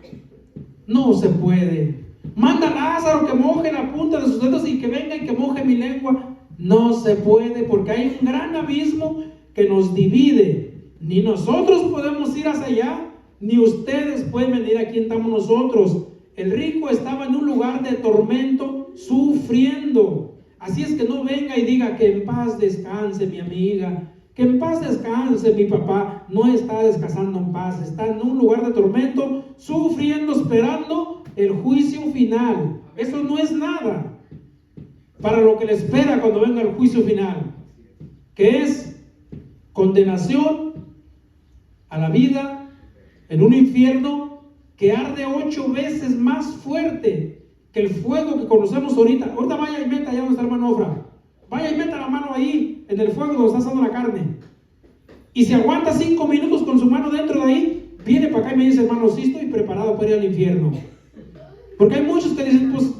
no se puede. Manda a Lázaro que moje la punta de sus dedos y que venga y que moje mi lengua. No se puede, porque hay un gran abismo que nos divide. Ni nosotros podemos ir hacia allá, ni ustedes pueden venir aquí donde estamos nosotros. El rico estaba en un lugar de tormento, sufriendo. Así es que no venga y diga que en paz descanse mi amiga, que en paz descanse mi papá. No está descansando en paz, está en un lugar de tormento, sufriendo, esperando el juicio final. Eso no es nada para lo que le espera cuando venga el juicio final, que es condenación a la vida en un infierno que arde 8 veces más fuerte que el fuego que conocemos ahorita. Ahorita vaya y meta allá donde está el hermano Ofra. Vaya y meta la mano ahí en el fuego donde está asando la carne. Y si aguanta 5 minutos con su mano dentro de ahí, viene para acá y me dice, hermano, sí estoy preparado para ir al infierno. Porque hay muchos que dicen, pues,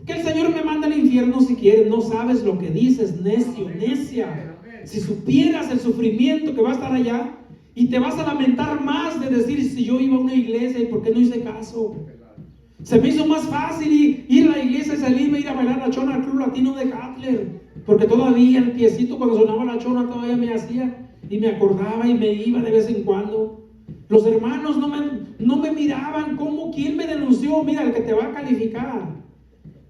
que el Señor me manda al infierno si quiere. No sabes lo que dices, necio, necia. Si supieras el sufrimiento que va a estar allá, y te vas a lamentar más de decir, si yo iba a una iglesia y por qué no hice caso. Se me hizo más fácil ir a la iglesia y salirme, ir a bailar la chona al Club Latino de Cutler, porque todavía el piecito cuando sonaba la chona todavía me hacía y me acordaba y me iba de vez en cuando. Los hermanos no me miraban como quién me denunció. Mira, el que te va a calificar,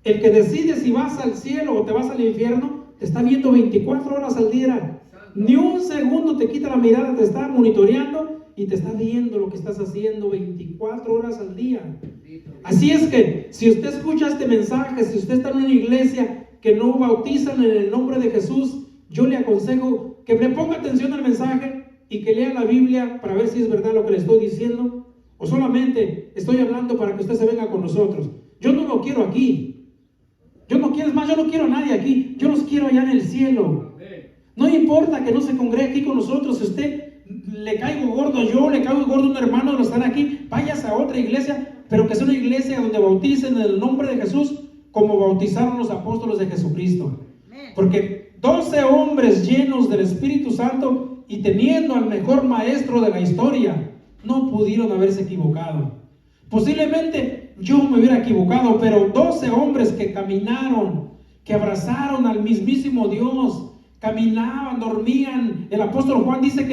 el que decide si vas al cielo o te vas al infierno, te está viendo 24 horas al día. Ni un segundo te quita la mirada, te está monitoreando y te está viendo lo que estás haciendo 24 horas al día. Así es que si usted escucha este mensaje, si usted está en una iglesia que no bautizan en el nombre de Jesús, yo le aconsejo que le ponga atención al mensaje y que lea la Biblia para ver si es verdad lo que le estoy diciendo, o solamente estoy hablando para que usted se venga con nosotros. Yo no lo quiero aquí. Yo no quiero, es más, yo no quiero a nadie aquí. Yo los quiero allá en el cielo. No importa que no se congregue aquí con nosotros. Si usted le caigo gordo yo, le caigo gordo un hermano de los que están aquí, váyase a otra iglesia, pero que sea una iglesia donde bauticen en el nombre de Jesús como bautizaron los apóstoles de Jesucristo. Porque 12 hombres llenos del Espíritu Santo y teniendo al mejor maestro de la historia, no pudieron haberse equivocado. Posiblemente yo me hubiera equivocado, pero 12 hombres que caminaron, que abrazaron al mismísimo Dios, caminaban, dormían. El apóstol Juan dice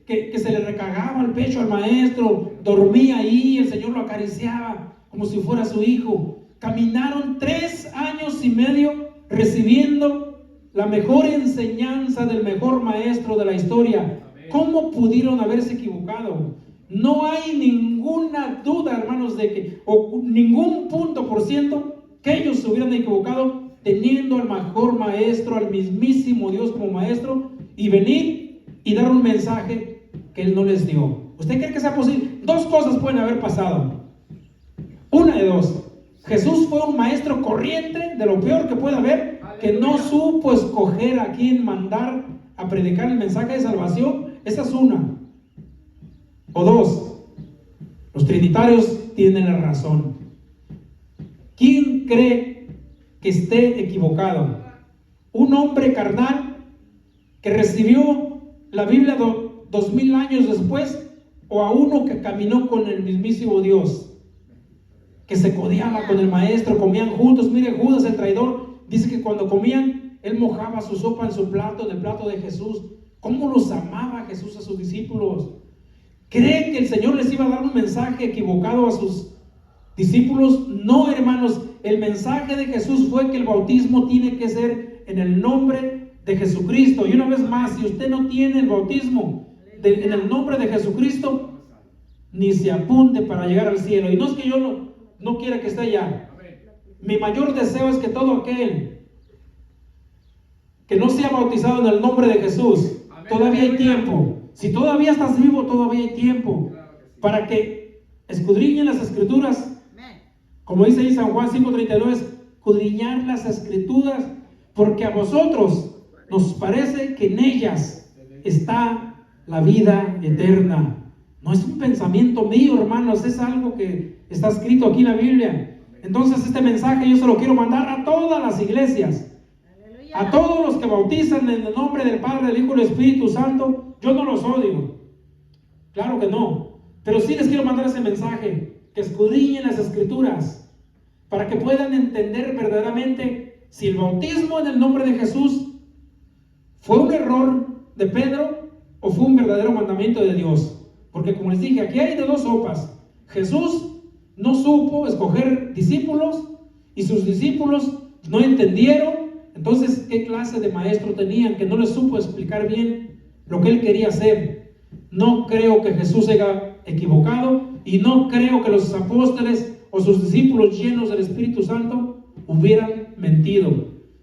que se le recagaba el pecho al maestro, dormía ahí, el Señor lo acariciaba como si fuera su hijo. Caminaron 3 años y medio recibiendo la mejor enseñanza del mejor maestro de la historia. ¿Cómo pudieron haberse equivocado? No hay ninguna duda, hermanos, de que, o ningún punto por ciento que ellos se hubieran equivocado teniendo al mejor maestro, al mismísimo Dios como maestro, y venir y dar un mensaje que Él no les dio. ¿Usted cree que sea posible? 2 cosas pueden haber pasado. Una de 2. Jesús fue un maestro corriente, de lo peor que puede haber, que no supo escoger a quién mandar a predicar el mensaje de salvación. Esa es una. O 2, los trinitarios tienen la razón. ¿Quién cree que esté equivocado? ¿Un hombre carnal que recibió la Biblia 2000 años después, o a uno que caminó con el mismísimo Dios, que se codeaba con el maestro, comían juntos? Mire, Judas el traidor dice que cuando comían, él mojaba su sopa en su plato, en el plato de Jesús. ¿Cómo los amaba Jesús a sus discípulos? ¿Cree que el Señor les iba a dar un mensaje equivocado a sus discípulos? No, hermanos, el mensaje de Jesús fue que el bautismo tiene que ser en el nombre de Jesucristo. Y una vez más, si usted no tiene el bautismo en el nombre de Jesucristo, ni se apunte para llegar al cielo. Y no es que yo no quiera que esté allá. Mi mayor deseo es que todo aquel que no sea bautizado en el nombre de Jesús, todavía hay tiempo. Si todavía estás vivo, todavía hay tiempo para que escudriñen las Escrituras. Como dice ahí San Juan 5:39, escudriñar las Escrituras, porque a vosotros nos parece que en ellas está la vida eterna. No es un pensamiento mío, hermanos, es algo que está escrito aquí en la Biblia. Entonces este mensaje yo se lo quiero mandar a todas las iglesias, a todos los que bautizan en el nombre del Padre, del Hijo y del Espíritu Santo. Yo no los odio, claro que no, pero sí les quiero mandar ese mensaje, que escudriñen las Escrituras, para que puedan entender verdaderamente si el bautismo en el nombre de Jesús fue un error de Pedro o fue un verdadero mandamiento de Dios. Porque como les dije, aquí hay de 2 sopas. Jesús no supo escoger discípulos y sus discípulos no entendieron. Entonces, ¿qué clase de maestro tenían que no les supo explicar bien lo que él quería hacer? No creo que Jesús haya equivocado, y no creo que los apóstoles o sus discípulos llenos del Espíritu Santo hubieran mentido.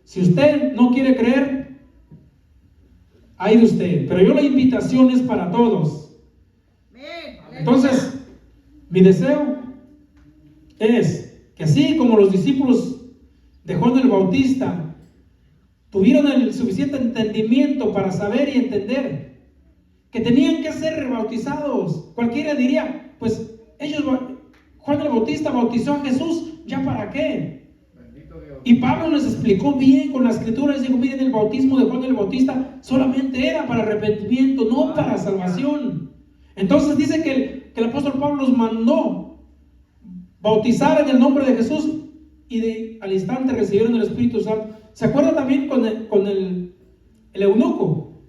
Si usted no quiere creer, hay de usted, pero la invitación es para todos. Entonces, mi deseo es que así como los discípulos de Juan el Bautista tuvieron el suficiente entendimiento para saber y entender que tenían que ser rebautizados. Cualquiera diría, pues Juan el Bautista bautizó a Jesús, ¿ya para qué? Y Pablo les explicó bien con la Escritura. Les dijo, miren, el bautismo de Juan el Bautista solamente era para arrepentimiento, no para salvación. Entonces dice que el apóstol Pablo los mandó bautizar en el nombre de Jesús, y al instante recibieron el Espíritu Santo. ¿Se acuerdan también con el eunuco?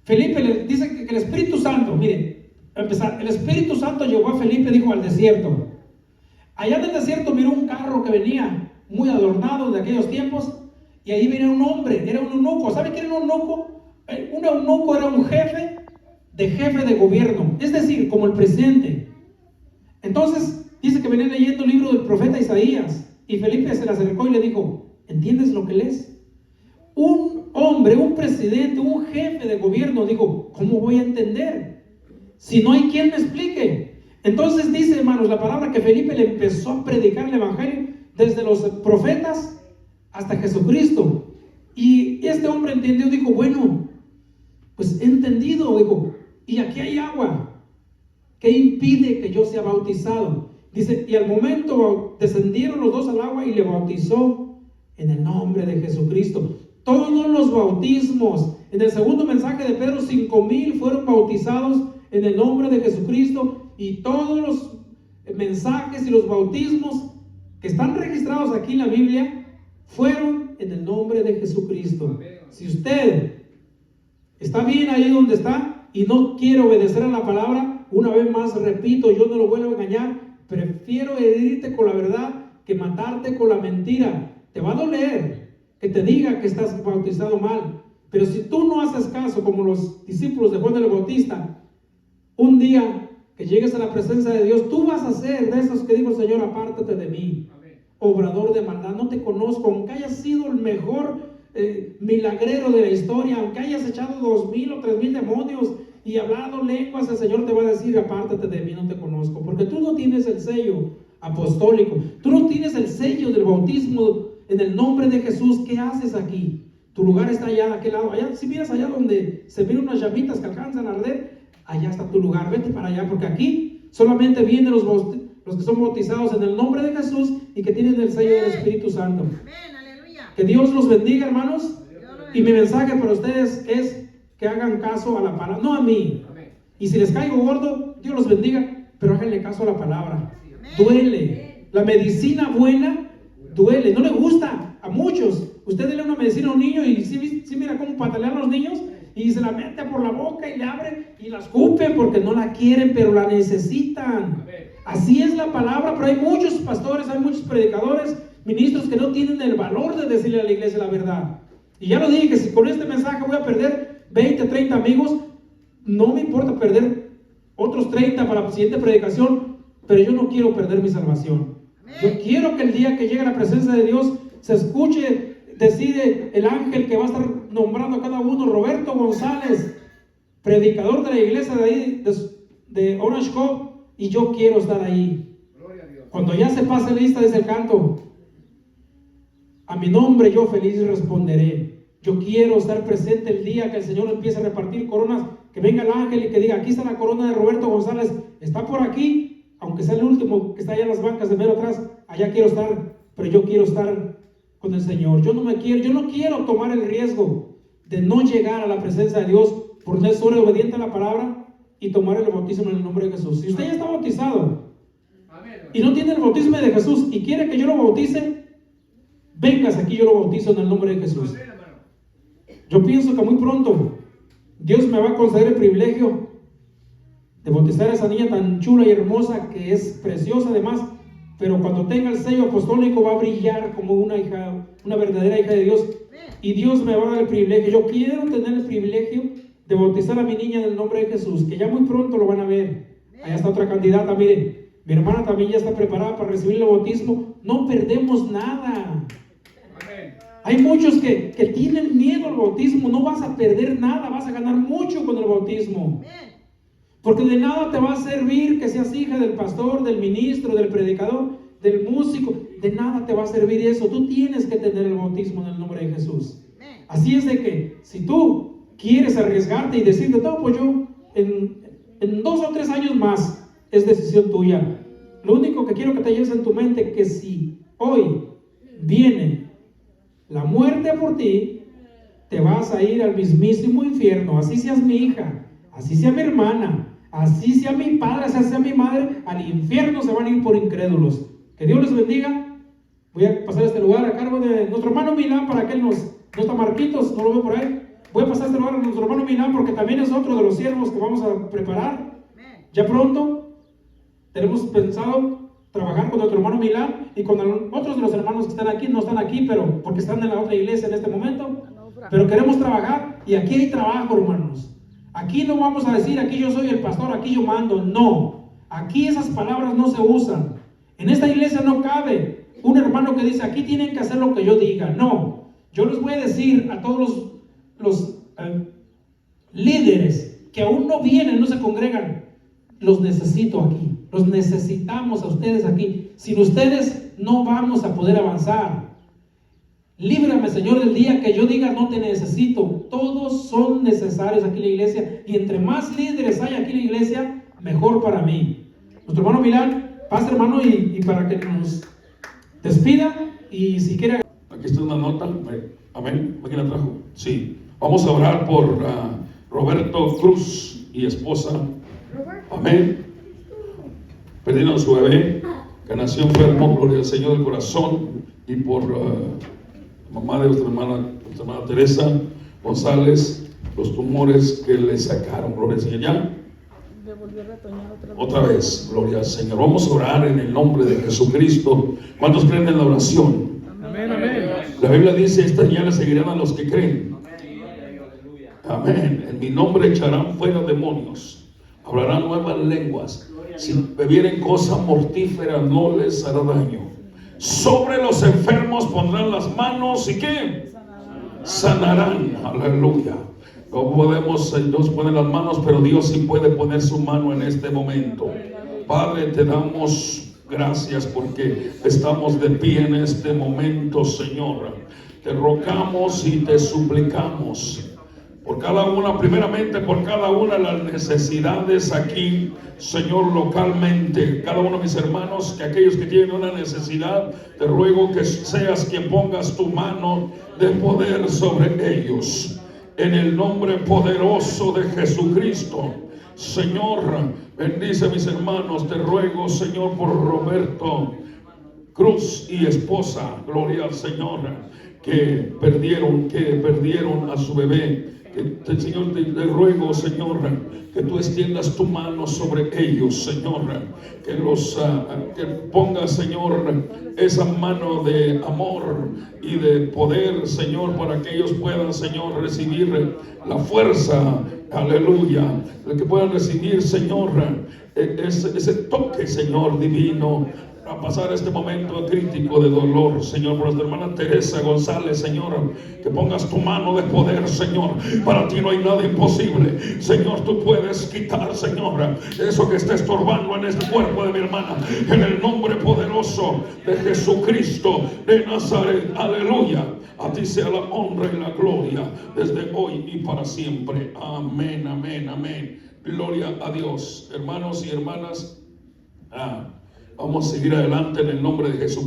Felipe le dice que el Espíritu Santo, miren, a empezar, el Espíritu Santo llevó a Felipe, dijo, al desierto. Allá en el desierto miró un carro que venía muy adornado de aquellos tiempos, y ahí venía un hombre, era un eunuco. ¿Sabe qué era un eunuco? Un eunuco era un jefe de gobierno, es decir, como el presidente. Entonces dice que venía leyendo el libro del profeta Isaías, y Felipe se le acercó y le dijo, ¿entiendes lo que lees? Un hombre, un presidente, un jefe de gobierno. Dijo, ¿cómo voy a entender si no hay quien me explique? Entonces dice, hermanos, la palabra que Felipe le empezó a predicar el evangelio desde los profetas hasta Jesucristo. Y este hombre entendió, dijo, bueno, pues he entendido, dijo, y aquí hay agua. ¿Qué impide que yo sea bautizado? Dice, y al momento descendieron los 2 al agua y le bautizó en el nombre de Jesucristo. Todos los bautismos, en el segundo mensaje de Pedro, 5,000 fueron bautizados en el nombre de Jesucristo, y todos los mensajes y los bautismos que están registrados aquí en la Biblia fueron en el nombre de Jesucristo. Si usted está bien ahí donde está y no quiere obedecer a la palabra, una vez más repito, yo no lo vuelvo a engañar, prefiero herirte con la verdad que matarte con la mentira. Te va a doler que te diga que estás bautizado mal, pero si tú no haces caso como los discípulos de Juan el Bautista, un día que llegues a la presencia de Dios, tú vas a ser de esos que dijo el Señor: apártate de mí, obrador de maldad, no te conozco. Aunque hayas sido el mejor milagrero de la historia, aunque hayas echado 2,000 o 3,000 demonios y hablado lenguas, el Señor te va a decir: apártate de mí, no te conozco, porque tú no tienes el sello apostólico, tú no tienes el sello del bautismo en el nombre de Jesús. ¿Qué haces aquí? Tu lugar está allá, de aquel lado, allá. Si miras allá donde se ven unas llamitas que alcanzan a arder, allá está tu lugar. Vete para allá, porque aquí solamente vienen los que son bautizados en el nombre de Jesús y que tienen el sello del Espíritu Santo. Amén, aleluya. Que Dios los bendiga, hermanos. Y mi mensaje para ustedes es que hagan caso a la palabra, no a mí. Y si les caigo gordo, Dios los bendiga, pero háganle caso a la palabra. Duele. La medicina buena duele. No le gusta a muchos. Usted dele una medicina a un niño y sí mira cómo patalean los niños, y se la mete por la boca y le abre y la escupe porque no la quieren, pero la necesitan. Así es la palabra. Pero hay muchos pastores, hay muchos predicadores, ministros que no tienen el valor de decirle a la iglesia la verdad. Y ya lo dije, que si con este mensaje voy a perder 20, 30 amigos, no me importa perder otros 30 para la siguiente predicación, pero yo no quiero perder mi salvación. Yo quiero que el día que llegue a la presencia de Dios se escuche, decide el ángel que va a estar nombrando a cada uno: Roberto González, predicador de la iglesia de ahí, de Orange Cove, y yo quiero estar ahí. Cuando ya se pase lista, dice el canto: a mi nombre yo feliz responderé. Yo quiero estar presente el día que el Señor empiece a repartir coronas, que venga el ángel y que diga: aquí está la corona de Roberto González, está por aquí, aunque sea el último que está allá en las bancas de mero atrás, allá quiero estar, pero yo quiero estar con el Señor. Yo no quiero tomar el riesgo de no llegar a la presencia de Dios por no ser obediente a la palabra y tomar el bautismo en el nombre de Jesús. Si usted ya está bautizado y no tiene el bautismo de Jesús y quiere que yo lo bautice, véngase aquí, yo lo bautizo en el nombre de Jesús. Yo pienso que muy pronto Dios me va a conceder el privilegio de bautizar a esa niña tan chula y hermosa, que es preciosa además, pero cuando tenga el sello apostólico va a brillar como una hija, una verdadera hija de Dios, y Dios me va a dar el privilegio. Yo quiero tener el privilegio de bautizar a mi niña en el nombre de Jesús, que ya muy pronto lo van a ver. Allá está otra candidata, miren, mi hermana también ya está preparada para recibir el bautismo. No perdemos nada. Hay muchos que tienen miedo al bautismo. No vas a perder nada, vas a ganar mucho con el bautismo. Porque de nada te va a servir que seas hija del pastor, del ministro, del predicador, del músico. De nada te va a servir eso. Tú tienes que tener el bautismo en el nombre de Jesús. Así es de que si tú quieres arriesgarte y decirte: no, pues yo en 2 o 3 años más, es decisión tuya. Lo único que quiero que te lleves en tu mente, que si hoy viene la muerte por ti, te vas a ir al mismísimo infierno. Así seas mi hija, así sea mi hermana, así sea mi padre, así sea mi madre, al infierno se van a ir por incrédulos. Que Dios les bendiga. Voy a pasar este lugar a cargo de nuestro hermano Milán, para que él no está Marquitos, no lo veo por ahí. Voy a pasar este lugar a nuestro hermano Milán, porque también es otro de los siervos que vamos a preparar. Ya pronto tenemos pensado trabajar con nuestro hermano Milán y con otros de los hermanos que están aquí. No están aquí, pero porque están en la otra iglesia en este momento. Pero queremos trabajar, y aquí hay trabajo, hermanos. Aquí no vamos a decir: aquí yo soy el pastor, aquí yo mando. No, aquí esas palabras no se usan. En esta iglesia no cabe un hermano que dice: aquí tienen que hacer lo que yo diga. No, yo les voy a decir a todos los líderes que aún no vienen, no se congregan: los necesito aquí, los necesitamos a ustedes aquí. Sin ustedes no vamos a poder avanzar. Líbrame, Señor, del día que yo diga: no te necesito. Todos son necesarios aquí en la iglesia, y entre más líderes hay aquí en la iglesia, mejor para mí. Nuestro hermano Milán, pase, hermano, y para que nos despida, y si quiere... Aquí está una nota. Amén. ¿Quién la trajo? Sí. Vamos a orar por Roberto Cruz y esposa. Amén. perdieron a su bebé, que nació enfermo, gloria al Señor del corazón, y por mamá de nuestra hermana Teresa González, los tumores que le sacaron, gloria al Señor. Ya otra vez, gloria al Señor. Vamos a orar en el nombre de Jesucristo. ¿Cuántos creen en la oración? Amén, amén. La Biblia dice: estas señales seguirán a los que creen. Amén. En mi nombre echarán fuera demonios, hablarán nuevas lenguas. Si bebieren cosa mortífera no les hará daño. Sobre los enfermos pondrán las manos y ¿qué? Sanarán. Aleluya. No podemos Dios poner las manos, pero Dios sí puede poner su mano en este momento. Padre, te damos gracias porque estamos de pie en este momento, Señor. Te rogamos y te suplicamos por cada una, primeramente por cada una de las necesidades aquí, Señor, localmente. Cada uno de mis hermanos, que aquellos que tienen una necesidad, te ruego que seas quien pongas tu mano de poder sobre ellos. En el nombre poderoso de Jesucristo. Señor, bendice a mis hermanos. Te ruego, Señor, por Roberto Cruz y esposa, gloria al Señor, que perdieron a su bebé. Señor, te ruego, Señor, que tú extiendas tu mano sobre ellos, Señor, que pongas, Señor, esa mano de amor y de poder, Señor, para que ellos puedan, Señor, recibir la fuerza, aleluya, que puedan recibir, Señor, ese toque, Señor, divino, a pasar este momento crítico de dolor, Señor, por nuestra hermana Teresa González, Señor, que pongas tu mano de poder, Señor. Para ti no hay nada imposible, Señor. Tú puedes quitar, Señor, eso que está estorbando en este cuerpo de mi hermana, en el nombre poderoso de Jesucristo de Nazaret. Aleluya. A ti sea la honra y la gloria desde hoy y para siempre. Amén, amén, amén. Gloria a Dios. Hermanos y hermanas, vamos a seguir adelante en el nombre de Jesucristo.